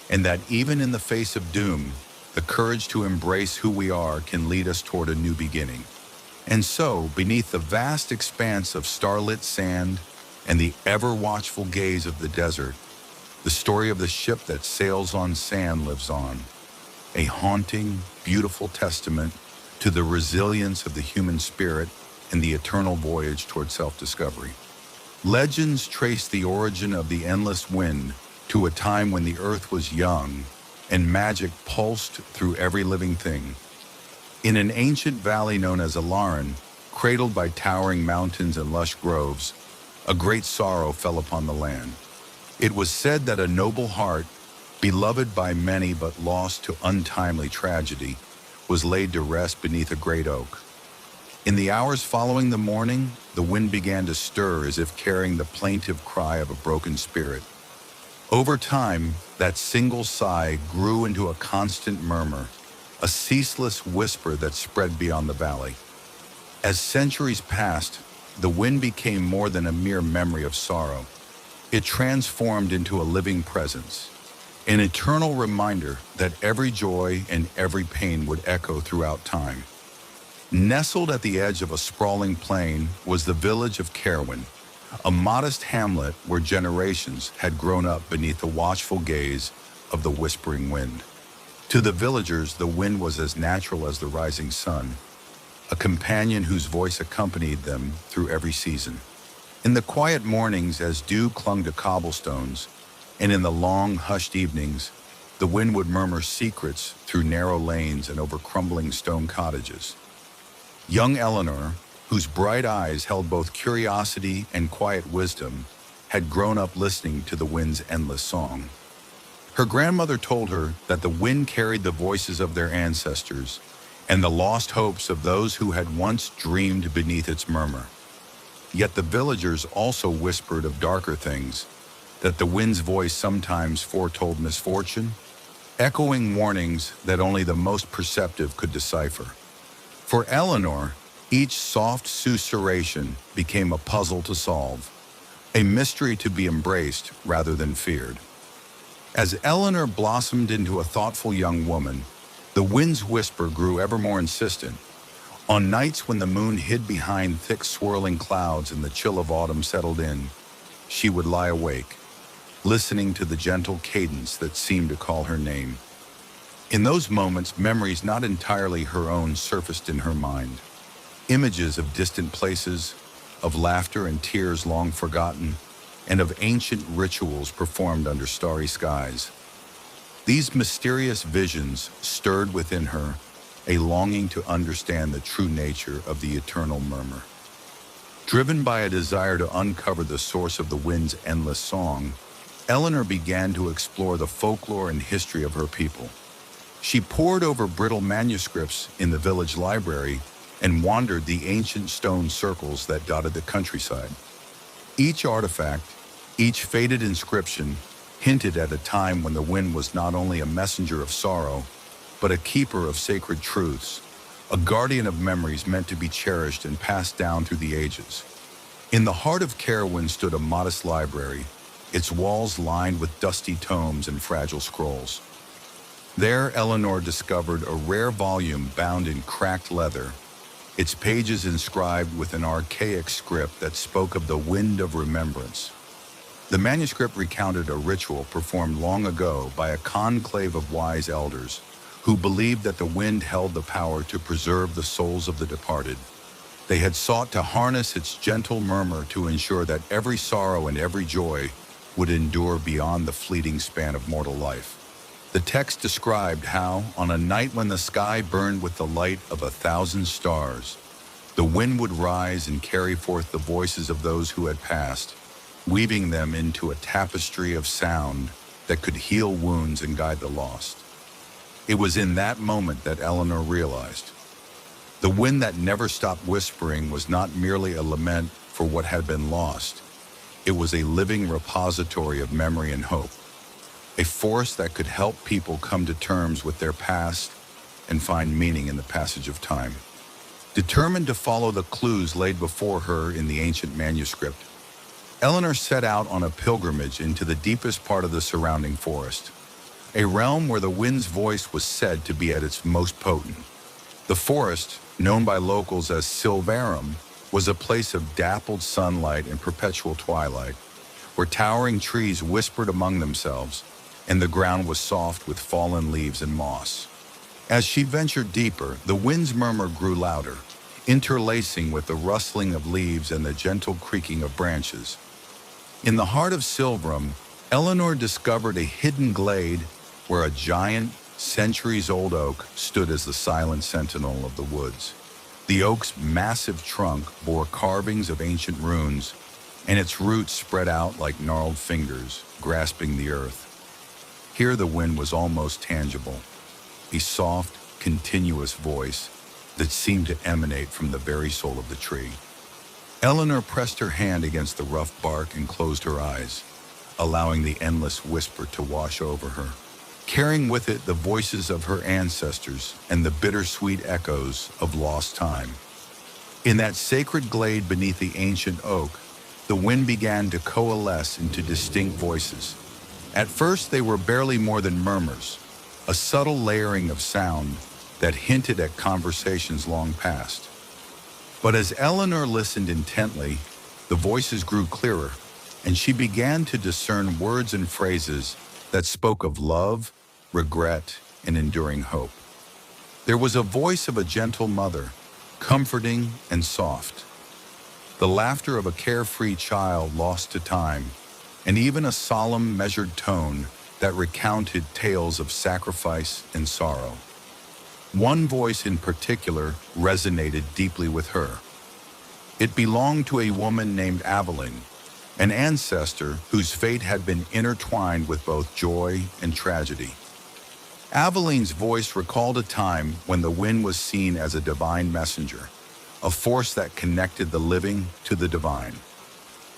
and that even in the face of doom, the courage to embrace who we are can lead us toward a new beginning. And so, beneath the vast expanse of starlit sand and the ever-watchful gaze of the desert, the story of the ship that sails on sand lives on, a haunting, beautiful testament to the resilience of the human spirit and the eternal voyage toward self-discovery. Legends trace the origin of the endless wind to a time when the earth was young and magic pulsed through every living thing. In an ancient valley known as Alarin, cradled by towering mountains and lush groves, a great sorrow fell upon the land. It was said that a noble heart, beloved by many but lost to untimely tragedy, was laid to rest beneath a great oak. In the hours following the morning, the wind began to stir as if carrying the plaintive cry of a broken spirit. Over time, that single sigh grew into a constant murmur, a ceaseless whisper that spread beyond the valley. As centuries passed, the wind became more than a mere memory of sorrow. It transformed into a living presence, an eternal reminder that every joy and every pain would echo throughout time. Nestled at the edge of a sprawling plain was the village of Carwin, a modest hamlet where generations had grown up beneath the watchful gaze of the whispering wind. To the villagers, the wind was as natural as the rising sun, a companion whose voice accompanied them through every season. In the quiet mornings as dew clung to cobblestones, and in the long, hushed evenings, the wind would murmur secrets through narrow lanes and over crumbling stone cottages. Young Eleanor, whose bright eyes held both curiosity and quiet wisdom, had grown up listening to the wind's endless song. Her grandmother told her that the wind carried the voices of their ancestors and the lost hopes of those who had once dreamed beneath its murmur. Yet the villagers also whispered of darker things, that the wind's voice sometimes foretold misfortune, echoing warnings that only the most perceptive could decipher. For Eleanor, each soft susurration became a puzzle to solve, a mystery to be embraced rather than feared. As Eleanor blossomed into a thoughtful young woman, the wind's whisper grew ever more insistent. On nights when the moon hid behind thick swirling clouds and the chill of autumn settled in, she would lie awake, listening to the gentle cadence that seemed to call her name. In those moments, memories not entirely her own surfaced in her mind. Images of distant places, of laughter and tears long forgotten, and of ancient rituals performed under starry skies. These mysterious visions stirred within her a longing to understand the true nature of the eternal murmur. Driven by a desire to uncover the source of the wind's endless song, Eleanor began to explore the folklore and history of her people. She pored over brittle manuscripts in the village library and wandered the ancient stone circles that dotted the countryside. Each artifact, each faded inscription, hinted at a time when the wind was not only a messenger of sorrow, but a keeper of sacred truths, a guardian of memories meant to be cherished and passed down through the ages. In the heart of Carwin stood a modest library, its walls lined with dusty tomes and fragile scrolls. There, Eleanor discovered a rare volume bound in cracked leather, its pages inscribed with an archaic script that spoke of the wind of remembrance. The manuscript recounted a ritual performed long ago by a conclave of wise elders who believed that the wind held the power to preserve the souls of the departed. They had sought to harness its gentle murmur to ensure that every sorrow and every joy would endure beyond the fleeting span of mortal life. The text described how, on a night when the sky burned with the light of 1,000 stars, the wind would rise and carry forth the voices of those who had passed, weaving them into a tapestry of sound that could heal wounds and guide the lost. It was in that moment that Eleanor realized the wind that never stopped whispering was not merely a lament for what had been lost. It was a living repository of memory and hope, a force that could help people come to terms with their past and find meaning in the passage of time. Determined to follow the clues laid before her in the ancient manuscript, Eleanor set out on a pilgrimage into the deepest part of the surrounding forest, a realm where the wind's voice was said to be at its most potent. The forest, known by locals as Silverum, was a place of dappled sunlight and perpetual twilight, where towering trees whispered among themselves, and the ground was soft with fallen leaves and moss. As she ventured deeper, the wind's murmur grew louder, interlacing with the rustling of leaves and the gentle creaking of branches. In the heart of Silverum, Eleanor discovered a hidden glade where a giant, centuries-old oak stood as the silent sentinel of the woods. The oak's massive trunk bore carvings of ancient runes, and its roots spread out like gnarled fingers, grasping the earth. Here the wind was almost tangible, a soft, continuous voice that seemed to emanate from the very soul of the tree. Eleanor pressed her hand against the rough bark and closed her eyes, allowing the endless whisper to wash over her, carrying with it the voices of her ancestors and the bittersweet echoes of lost time. In that sacred glade beneath the ancient oak, the wind began to coalesce into distinct voices. At first, they were barely more than murmurs, a subtle layering of sound, that hinted at conversations long past. But as Eleanor listened intently, the voices grew clearer, and she began to discern words and phrases that spoke of love, regret, and enduring hope. There was a voice of a gentle mother, comforting and soft, the laughter of a carefree child lost to time, and even a solemn, measured tone that recounted tales of sacrifice and sorrow. One voice in particular resonated deeply with her. It belonged to a woman named Aveline, an ancestor whose fate had been intertwined with both joy and tragedy. Aveline's voice recalled a time when the wind was seen as a divine messenger, a force that connected the living to the divine.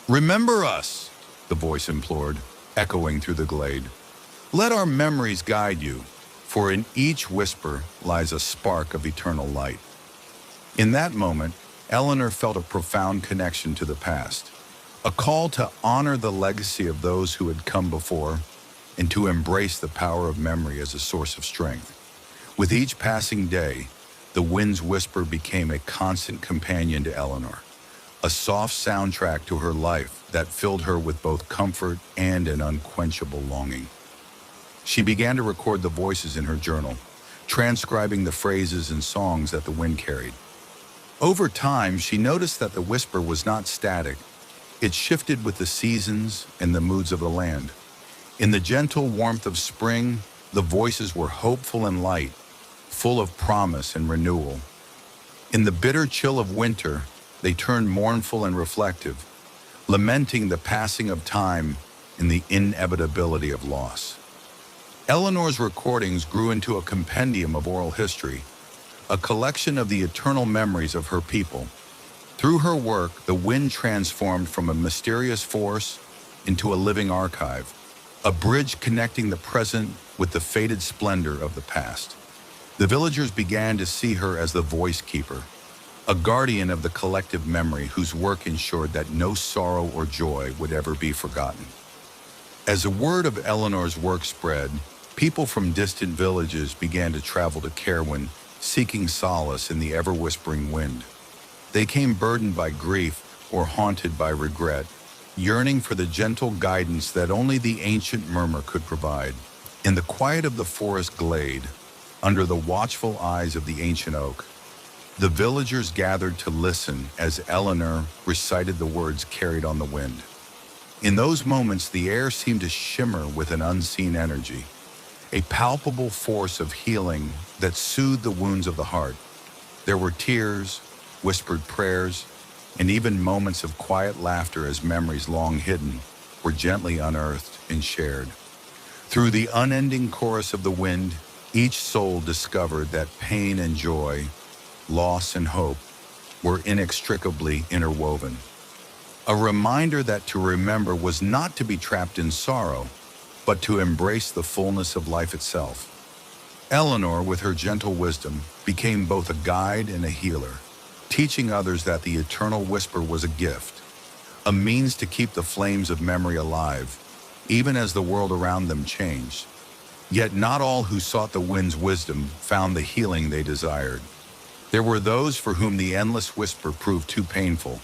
"Remember us," the voice implored, echoing through the glade. "Let our memories guide you, for in each whisper lies a spark of eternal light." In that moment, Eleanor felt a profound connection to the past, a call to honor the legacy of those who had come before and to embrace the power of memory as a source of strength. With each passing day, the wind's whisper became a constant companion to Eleanor, a soft soundtrack to her life that filled her with both comfort and an unquenchable longing. She began to record the voices in her journal, transcribing the phrases and songs that the wind carried. Over time, she noticed that the whisper was not static. It shifted with the seasons and the moods of the land. In the gentle warmth of spring, the voices were hopeful and light, full of promise and renewal. In the bitter chill of winter, they turned mournful and reflective, lamenting the passing of time and the inevitability of loss. Eleanor's recordings grew into a compendium of oral history, a collection of the eternal memories of her people. Through her work, the wind transformed from a mysterious force into a living archive, a bridge connecting the present with the faded splendor of the past. The villagers began to see her as the voice keeper, a guardian of the collective memory whose work ensured that no sorrow or joy would ever be forgotten. As the word of Eleanor's work spread, people from distant villages began to travel to Caerwyn, seeking solace in the ever-whispering wind. They came burdened by grief or haunted by regret, yearning for the gentle guidance that only the ancient murmur could provide. In the quiet of the forest glade, under the watchful eyes of the ancient oak, the villagers gathered to listen as Eleanor recited the words carried on the wind. In those moments, the air seemed to shimmer with an unseen energy, a palpable force of healing that soothed the wounds of the heart. There were tears, whispered prayers, and even moments of quiet laughter as memories long hidden were gently unearthed and shared. Through the unending chorus of the wind, each soul discovered that pain and joy, loss and hope were inextricably interwoven. A reminder that to remember was not to be trapped in sorrow, but to embrace the fullness of life itself. Eleanor, with her gentle wisdom, became both a guide and a healer, teaching others that the eternal whisper was a gift, a means to keep the flames of memory alive, even as the world around them changed. Yet not all who sought the wind's wisdom found the healing they desired. There were those for whom the endless whisper proved too painful,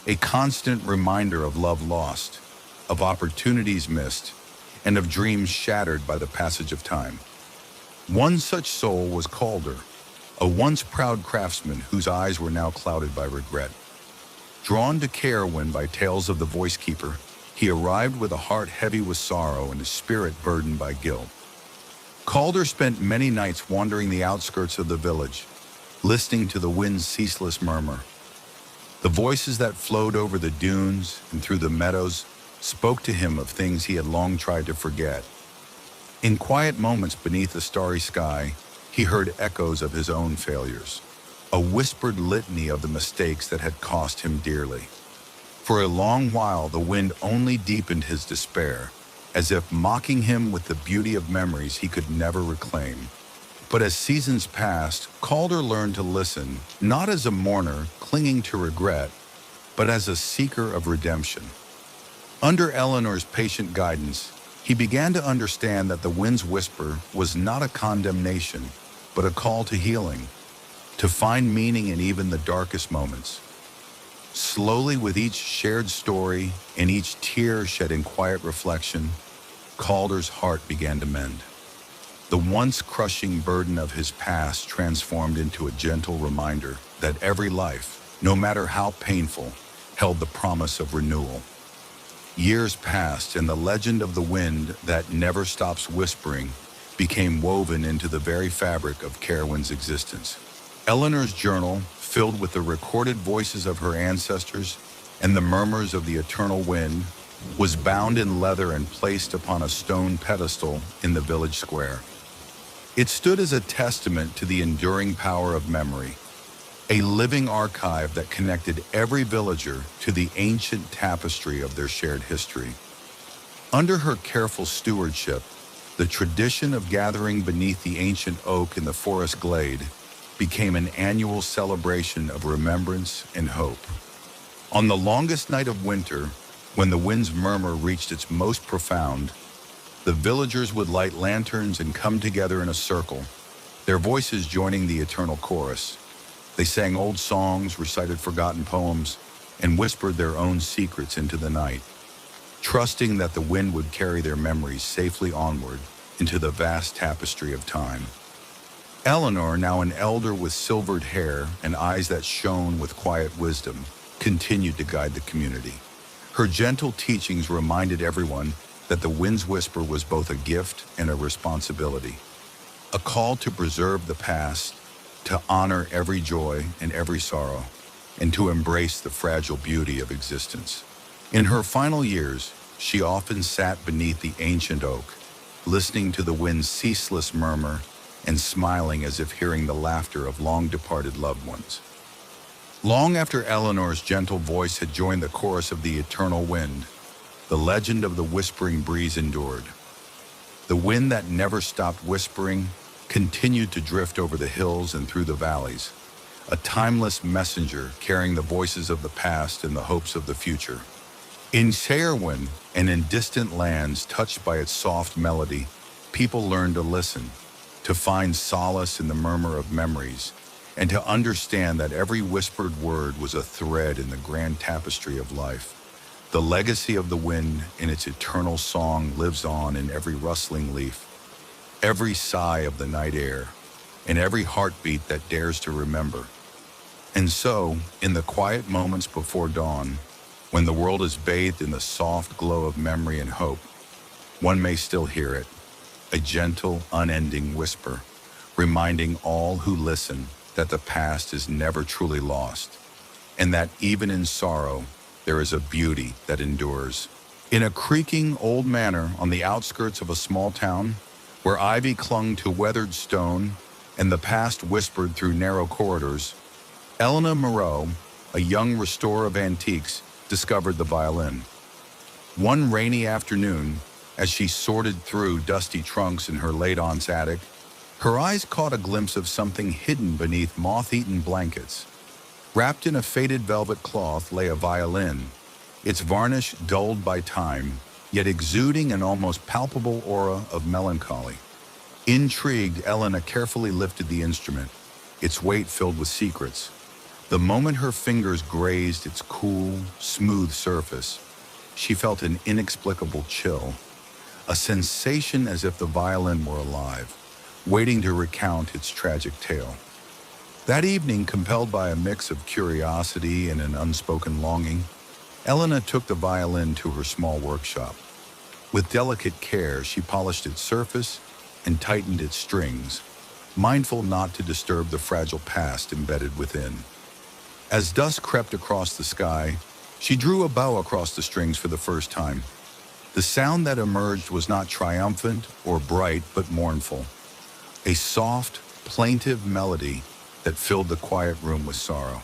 a constant reminder of love lost, of opportunities missed, and of dreams shattered by the passage of time. One such soul was Calder, a once proud craftsman whose eyes were now clouded by regret. Drawn to Caerwyn by tales of the voice keeper, he arrived with a heart heavy with sorrow and a spirit burdened by guilt. Calder spent many nights wandering the outskirts of the village, listening to the wind's ceaseless murmur. The voices that flowed over the dunes and through the meadows spoke to him of things he had long tried to forget. In quiet moments beneath the starry sky, he heard echoes of his own failures, a whispered litany of the mistakes that had cost him dearly. For a long while, the wind only deepened his despair, as if mocking him with the beauty of memories he could never reclaim. But as seasons passed, Calder learned to listen, not as a mourner clinging to regret, but as a seeker of redemption. Under Eleanor's patient guidance, he began to understand that the wind's whisper was not a condemnation, but a call to healing, to find meaning in even the darkest moments. Slowly, with each shared story and each tear shed in quiet reflection, Calder's heart began to mend. The once crushing burden of his past transformed into a gentle reminder that every life, no matter how painful, held the promise of renewal. Years passed, and the legend of the wind that never stops whispering became woven into the very fabric of Carowin's existence. Eleanor's journal, filled with the recorded voices of her ancestors and the murmurs of the eternal wind, was bound in leather and placed upon a stone pedestal in the village square. It stood as a testament to the enduring power of memory, a living archive that connected every villager to the ancient tapestry of their shared history. Under her careful stewardship, the tradition of gathering beneath the ancient oak in the forest glade became an annual celebration of remembrance and hope. On the longest night of winter, when the wind's murmur reached its most profound, the villagers would light lanterns and come together in a circle, their voices joining the eternal chorus. They sang old songs, recited forgotten poems, and whispered their own secrets into the night, trusting that the wind would carry their memories safely onward into the vast tapestry of time. Eleanor, now an elder with silvered hair and eyes that shone with quiet wisdom, continued to guide the community. Her gentle teachings reminded everyone that the wind's whisper was both a gift and a responsibility, a call to preserve the past, to honor every joy and every sorrow, and to embrace the fragile beauty of existence. In her final years, she often sat beneath the ancient oak, listening to the wind's ceaseless murmur and smiling as if hearing the laughter of long-departed loved ones. Long after Eleanor's gentle voice had joined the chorus of the eternal wind, the legend of the whispering breeze endured. The wind that never stopped whispering continued to drift over the hills and through the valleys, a timeless messenger carrying the voices of the past and the hopes of the future. In Carowin and in distant lands touched by its soft melody, people learned to listen, to find solace in the murmur of memories, and to understand that every whispered word was a thread in the grand tapestry of life. The legacy of the wind in its eternal song lives on in every rustling leaf, every sigh of the night air, and every heartbeat that dares to remember. And so, in the quiet moments before dawn, when the world is bathed in the soft glow of memory and hope, one may still hear it, a gentle, unending whisper, reminding all who listen that the past is never truly lost, and that even in sorrow, there is a beauty that endures. In a creaking old manor on the outskirts of a small town, where ivy clung to weathered stone and the past whispered through narrow corridors, Elena Moreau, a young restorer of antiques, discovered the violin. One rainy afternoon, as she sorted through dusty trunks in her late aunt's attic, her eyes caught a glimpse of something hidden beneath moth-eaten blankets. Wrapped in a faded velvet cloth lay a violin, its varnish dulled by time, yet exuding an almost palpable aura of melancholy. Intrigued, Elena carefully lifted the instrument, its weight filled with secrets. The moment her fingers grazed its cool, smooth surface, she felt an inexplicable chill, a sensation as if the violin were alive, waiting to recount its tragic tale. That evening, compelled by a mix of curiosity and an unspoken longing, Elena took the violin to her small workshop. With delicate care, she polished its surface and tightened its strings, mindful not to disturb the fragile past embedded within. As dusk crept across the sky, she drew a bow across the strings for the first time. The sound that emerged was not triumphant or bright, but mournful, a soft, plaintive melody that filled the quiet room with sorrow.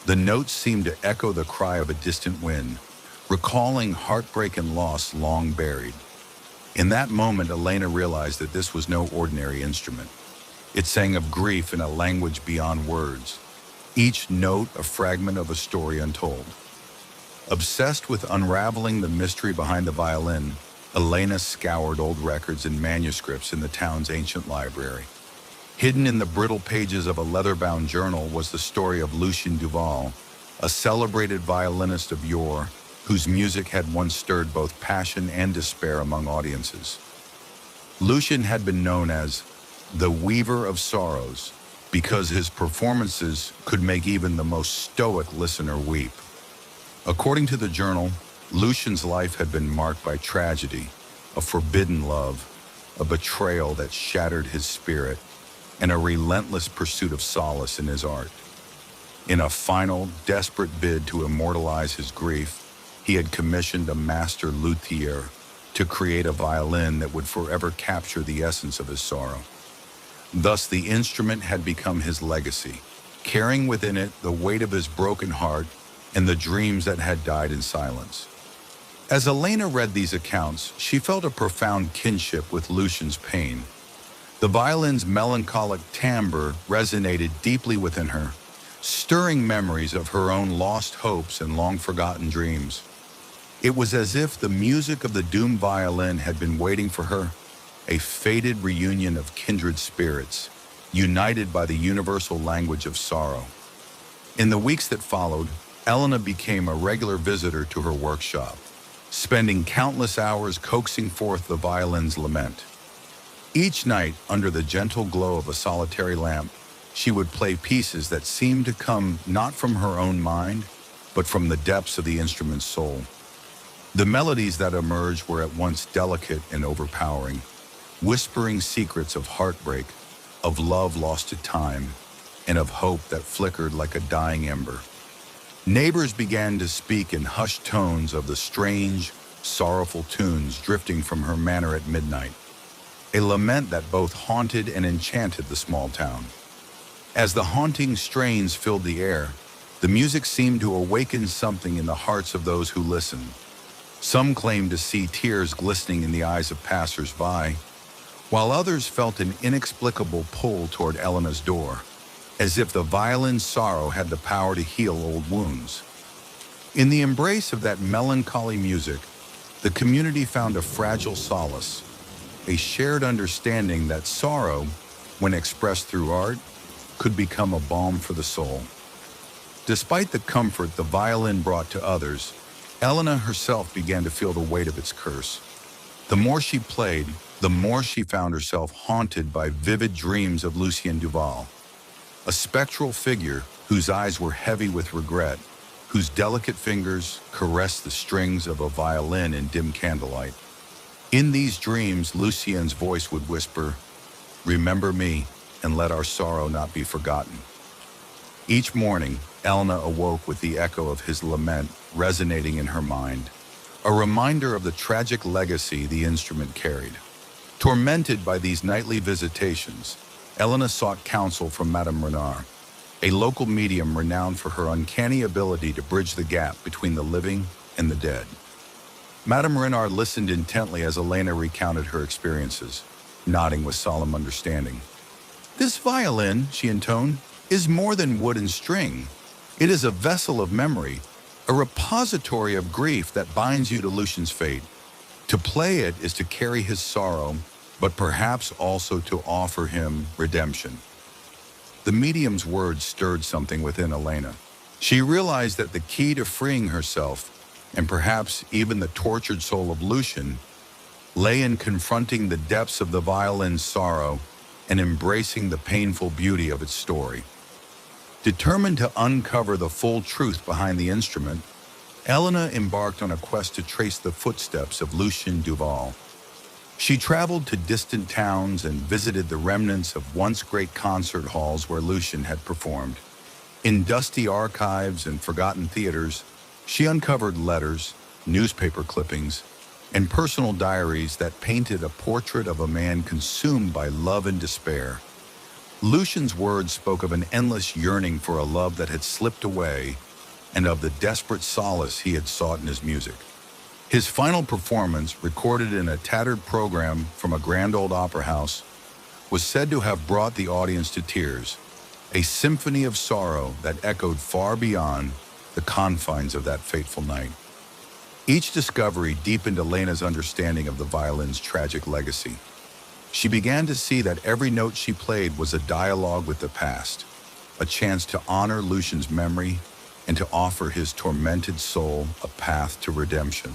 The notes seemed to echo the cry of a distant wind, recalling heartbreak and loss long buried. In that moment, Elena realized that this was no ordinary instrument. It sang of grief in a language beyond words, each note a fragment of a story untold. Obsessed with unraveling the mystery behind the violin, Elena scoured old records and manuscripts in the town's ancient library. Hidden in the brittle pages of a leather-bound journal was the story of Lucien Duval, a celebrated violinist of yore, whose music had once stirred both passion and despair among audiences. Lucien had been known as the Weaver of Sorrows because his performances could make even the most stoic listener weep. According to the journal, Lucien's life had been marked by tragedy, a forbidden love, a betrayal that shattered his spirit, and a relentless pursuit of solace in his art. In a final, desperate bid to immortalize his grief, he had commissioned a master luthier to create a violin that would forever capture the essence of his sorrow. Thus, the instrument had become his legacy, carrying within it the weight of his broken heart and the dreams that had died in silence. As Elena read these accounts, she felt a profound kinship with Lucien's pain. The violin's melancholic timbre resonated deeply within her, stirring memories of her own lost hopes and long-forgotten dreams. It was as if the music of the doomed violin had been waiting for her, a fated reunion of kindred spirits, united by the universal language of sorrow. In the weeks that followed, Elena became a regular visitor to her workshop, spending countless hours coaxing forth the violin's lament. Each night, under the gentle glow of a solitary lamp, she would play pieces that seemed to come not from her own mind, but from the depths of the instrument's soul. The melodies that emerged were at once delicate and overpowering, whispering secrets of heartbreak, of love lost to time, and of hope that flickered like a dying ember. Neighbors began to speak in hushed tones of the strange, sorrowful tunes drifting from her manor at midnight, a lament that both haunted and enchanted the small town. As the haunting strains filled the air, the music seemed to awaken something in the hearts of those who listened. Some claimed to see tears glistening in the eyes of passers-by, while others felt an inexplicable pull toward Elena's door, as if the violin's sorrow had the power to heal old wounds. In the embrace of that melancholy music, the community found a fragile solace, a shared understanding that sorrow, when expressed through art, could become a balm for the soul. Despite the comfort the violin brought to others, Elena herself began to feel the weight of its curse. The more she played, the more she found herself haunted by vivid dreams of Lucien Duval, a spectral figure whose eyes were heavy with regret, whose delicate fingers caressed the strings of a violin in dim candlelight. In these dreams, Lucien's voice would whisper, "Remember me, and let our sorrow not be forgotten." Each morning, Elena awoke with the echo of his lament resonating in her mind, a reminder of the tragic legacy the instrument carried. Tormented by these nightly visitations, Elena sought counsel from Madame Renard, a local medium renowned for her uncanny ability to bridge the gap between the living and the dead. Madame Renard listened intently as Elena recounted her experiences, nodding with solemn understanding. "This violin," she intoned, "is more than wood and string. It is a vessel of memory, a repository of grief that binds you to Lucien's fate. To play it is to carry his sorrow, but perhaps also to offer him redemption." The medium's words stirred something within Elena. She realized that the key to freeing herself, and perhaps even the tortured soul of Lucien, lay in confronting the depths of the violin's sorrow and embracing the painful beauty of its story. Determined to uncover the full truth behind the instrument, Elena embarked on a quest to trace the footsteps of Lucien Duval. She traveled to distant towns and visited the remnants of once great concert halls where Lucien had performed. In dusty archives and forgotten theaters, she uncovered letters, newspaper clippings, and personal diaries that painted a portrait of a man consumed by love and despair. Lucien's words spoke of an endless yearning for a love that had slipped away and of the desperate solace he had sought in his music. His final performance, recorded in a tattered program from a grand old opera house, was said to have brought the audience to tears, a symphony of sorrow that echoed far beyond the confines of that fateful night. Each discovery deepened Elena's understanding of the violin's tragic legacy. She began to see that every note she played was a dialogue with the past, a chance to honor Lucian's memory and to offer his tormented soul a path to redemption.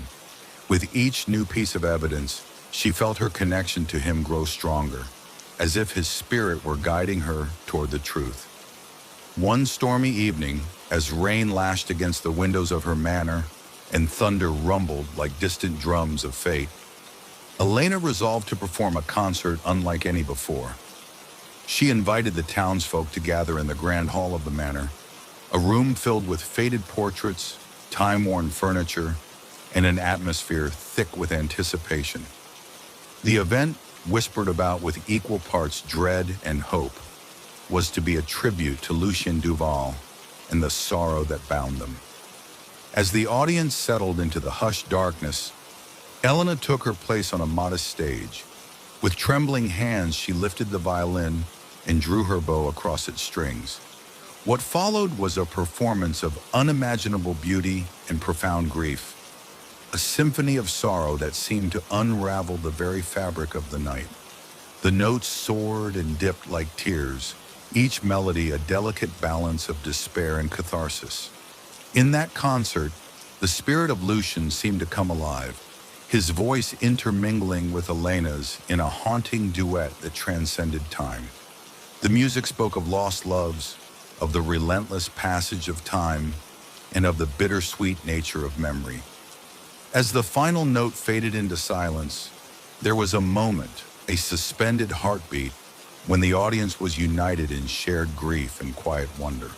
With each new piece of evidence, she felt her connection to him grow stronger, as if his spirit were guiding her toward the truth. One stormy evening, as rain lashed against the windows of her manor and thunder rumbled like distant drums of fate, Elena resolved to perform a concert unlike any before. She invited the townsfolk to gather in the grand hall of the manor, a room filled with faded portraits, time-worn furniture, and an atmosphere thick with anticipation. The event, whispered about with equal parts dread and hope, was to be a tribute to Lucien Duval and the sorrow that bound them. As the audience settled into the hushed darkness, Elena took her place on a modest stage. With trembling hands, she lifted the violin and drew her bow across its strings. What followed was a performance of unimaginable beauty and profound grief, a symphony of sorrow that seemed to unravel the very fabric of the night. The notes soared and dipped like tears, each melody a delicate balance of despair and catharsis. In that concert, the spirit of Lucian seemed to come alive, his voice intermingling with Elena's in a haunting duet that transcended time. The music spoke of lost loves, of the relentless passage of time, and of the bittersweet nature of memory. As the final note faded into silence, there was a moment, a suspended heartbeat, when the audience was united in shared grief and quiet wonder.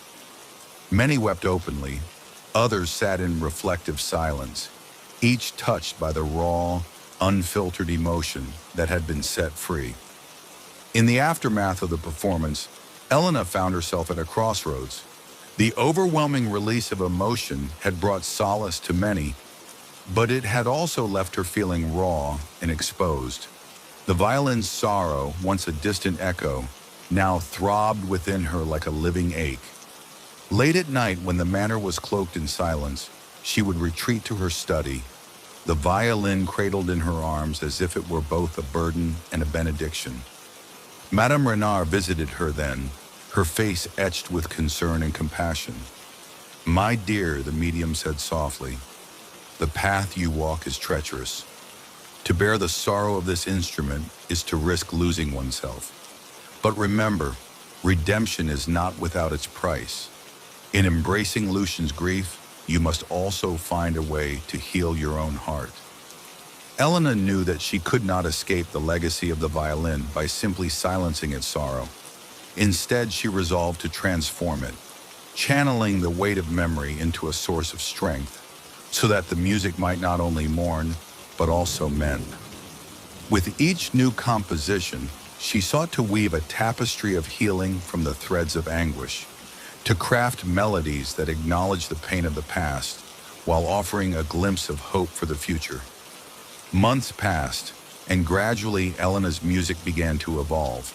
Many wept openly, others sat in reflective silence, each touched by the raw, unfiltered emotion that had been set free. In the aftermath of the performance, Elena found herself at a crossroads. The overwhelming release of emotion had brought solace to many, but it had also left her feeling raw and exposed. The violin's sorrow, once a distant echo, now throbbed within her like a living ache. Late at night, when the manor was cloaked in silence, she would retreat to her study, the violin cradled in her arms as if it were both a burden and a benediction. Madame Renard visited her then, her face etched with concern and compassion. "My dear," the medium said softly, "the path you walk is treacherous. To bear the sorrow of this instrument is to risk losing oneself. But remember, redemption is not without its price. In embracing Lucian's grief, you must also find a way to heal your own heart." Elena knew that she could not escape the legacy of the violin by simply silencing its sorrow. Instead, she resolved to transform it, channeling the weight of memory into a source of strength, so that the music might not only mourn, but also mend. With each new composition, she sought to weave a tapestry of healing from the threads of anguish, to craft melodies that acknowledge the pain of the past while offering a glimpse of hope for the future. Months passed, and gradually Elena's music began to evolve.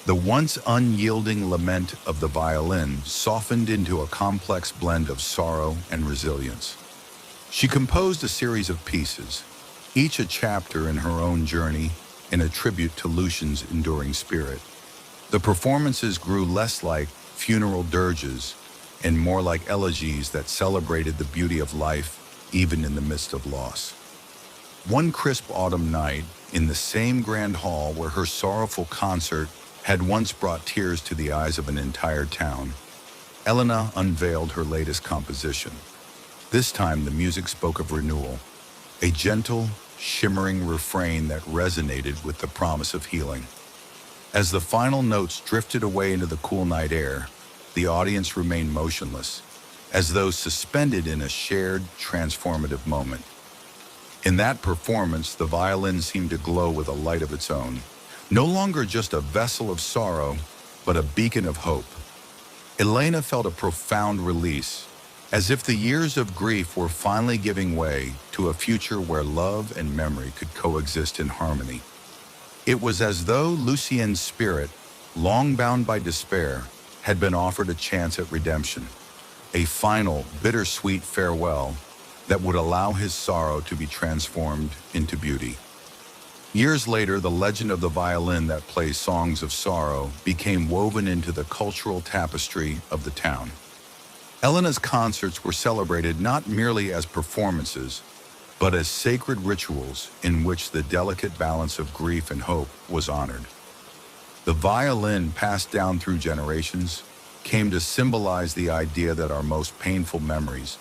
The once unyielding lament of the violin softened into a complex blend of sorrow and resilience. She composed a series of pieces, each a chapter in her own journey and a tribute to Lucian's enduring spirit. The performances grew less like funeral dirges and more like elegies that celebrated the beauty of life even in the midst of loss. One crisp autumn night, in the same grand hall where her sorrowful concert had once brought tears to the eyes of an entire town, Elena unveiled her latest composition. This time the music spoke of renewal, a gentle, shimmering refrain that resonated with the promise of healing. As the final notes drifted away into the cool night air, the audience remained motionless, as though suspended in a shared, transformative moment. In that performance, the violin seemed to glow with a light of its own, no longer just a vessel of sorrow, but a beacon of hope. Elena felt a profound release, as if the years of grief were finally giving way to a future where love and memory could coexist in harmony. It was as though Lucien's spirit, long bound by despair, had been offered a chance at redemption, a final, bittersweet farewell that would allow his sorrow to be transformed into beauty. Years later, the legend of the violin that plays songs of sorrow became woven into the cultural tapestry of the town. Elena's concerts were celebrated not merely as performances, but as sacred rituals in which the delicate balance of grief and hope was honored. The violin, passed down through generations, came to symbolize the idea that our most painful memories,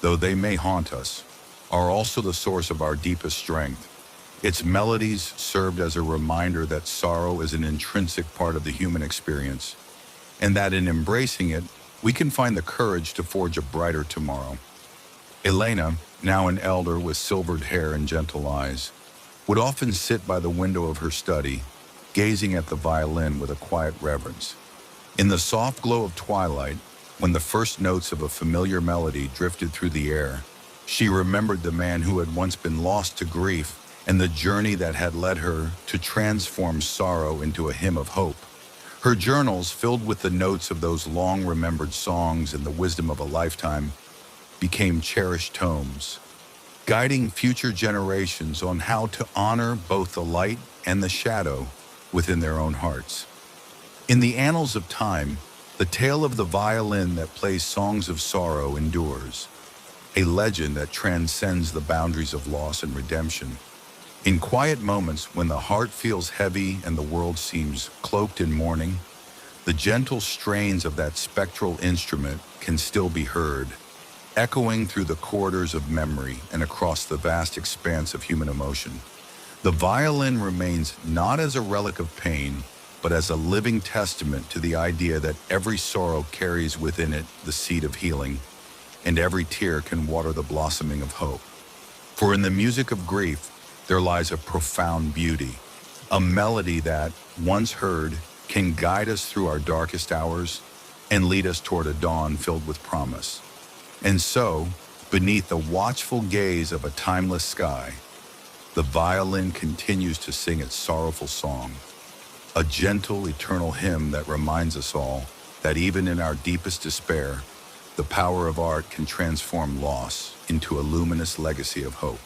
though they may haunt us, are also the source of our deepest strength. Its melodies served as a reminder that sorrow is an intrinsic part of the human experience, and that in embracing it, we can find the courage to forge a brighter tomorrow. Elena, now an elder with silvered hair and gentle eyes, would often sit by the window of her study, gazing at the violin with a quiet reverence. In the soft glow of twilight, when the first notes of a familiar melody drifted through the air, she remembered the man who had once been lost to grief and the journey that had led her to transform sorrow into a hymn of hope. Her journals, filled with the notes of those long-remembered songs and the wisdom of a lifetime, became cherished tomes, guiding future generations on how to honor both the light and the shadow within their own hearts. In the annals of time, the tale of the violin that plays songs of sorrow endures, a legend that transcends the boundaries of loss and redemption. In quiet moments when the heart feels heavy and the world seems cloaked in mourning, the gentle strains of that spectral instrument can still be heard, echoing through the corridors of memory and across the vast expanse of human emotion. The violin remains not as a relic of pain, but as a living testament to the idea that every sorrow carries within it the seed of healing, and every tear can water the blossoming of hope. For in the music of grief, there lies a profound beauty, a melody that, once heard, can guide us through our darkest hours and lead us toward a dawn filled with promise. And so, beneath the watchful gaze of a timeless sky, the violin continues to sing its sorrowful song, a gentle, eternal hymn that reminds us all that even in our deepest despair, the power of art can transform loss into a luminous legacy of hope.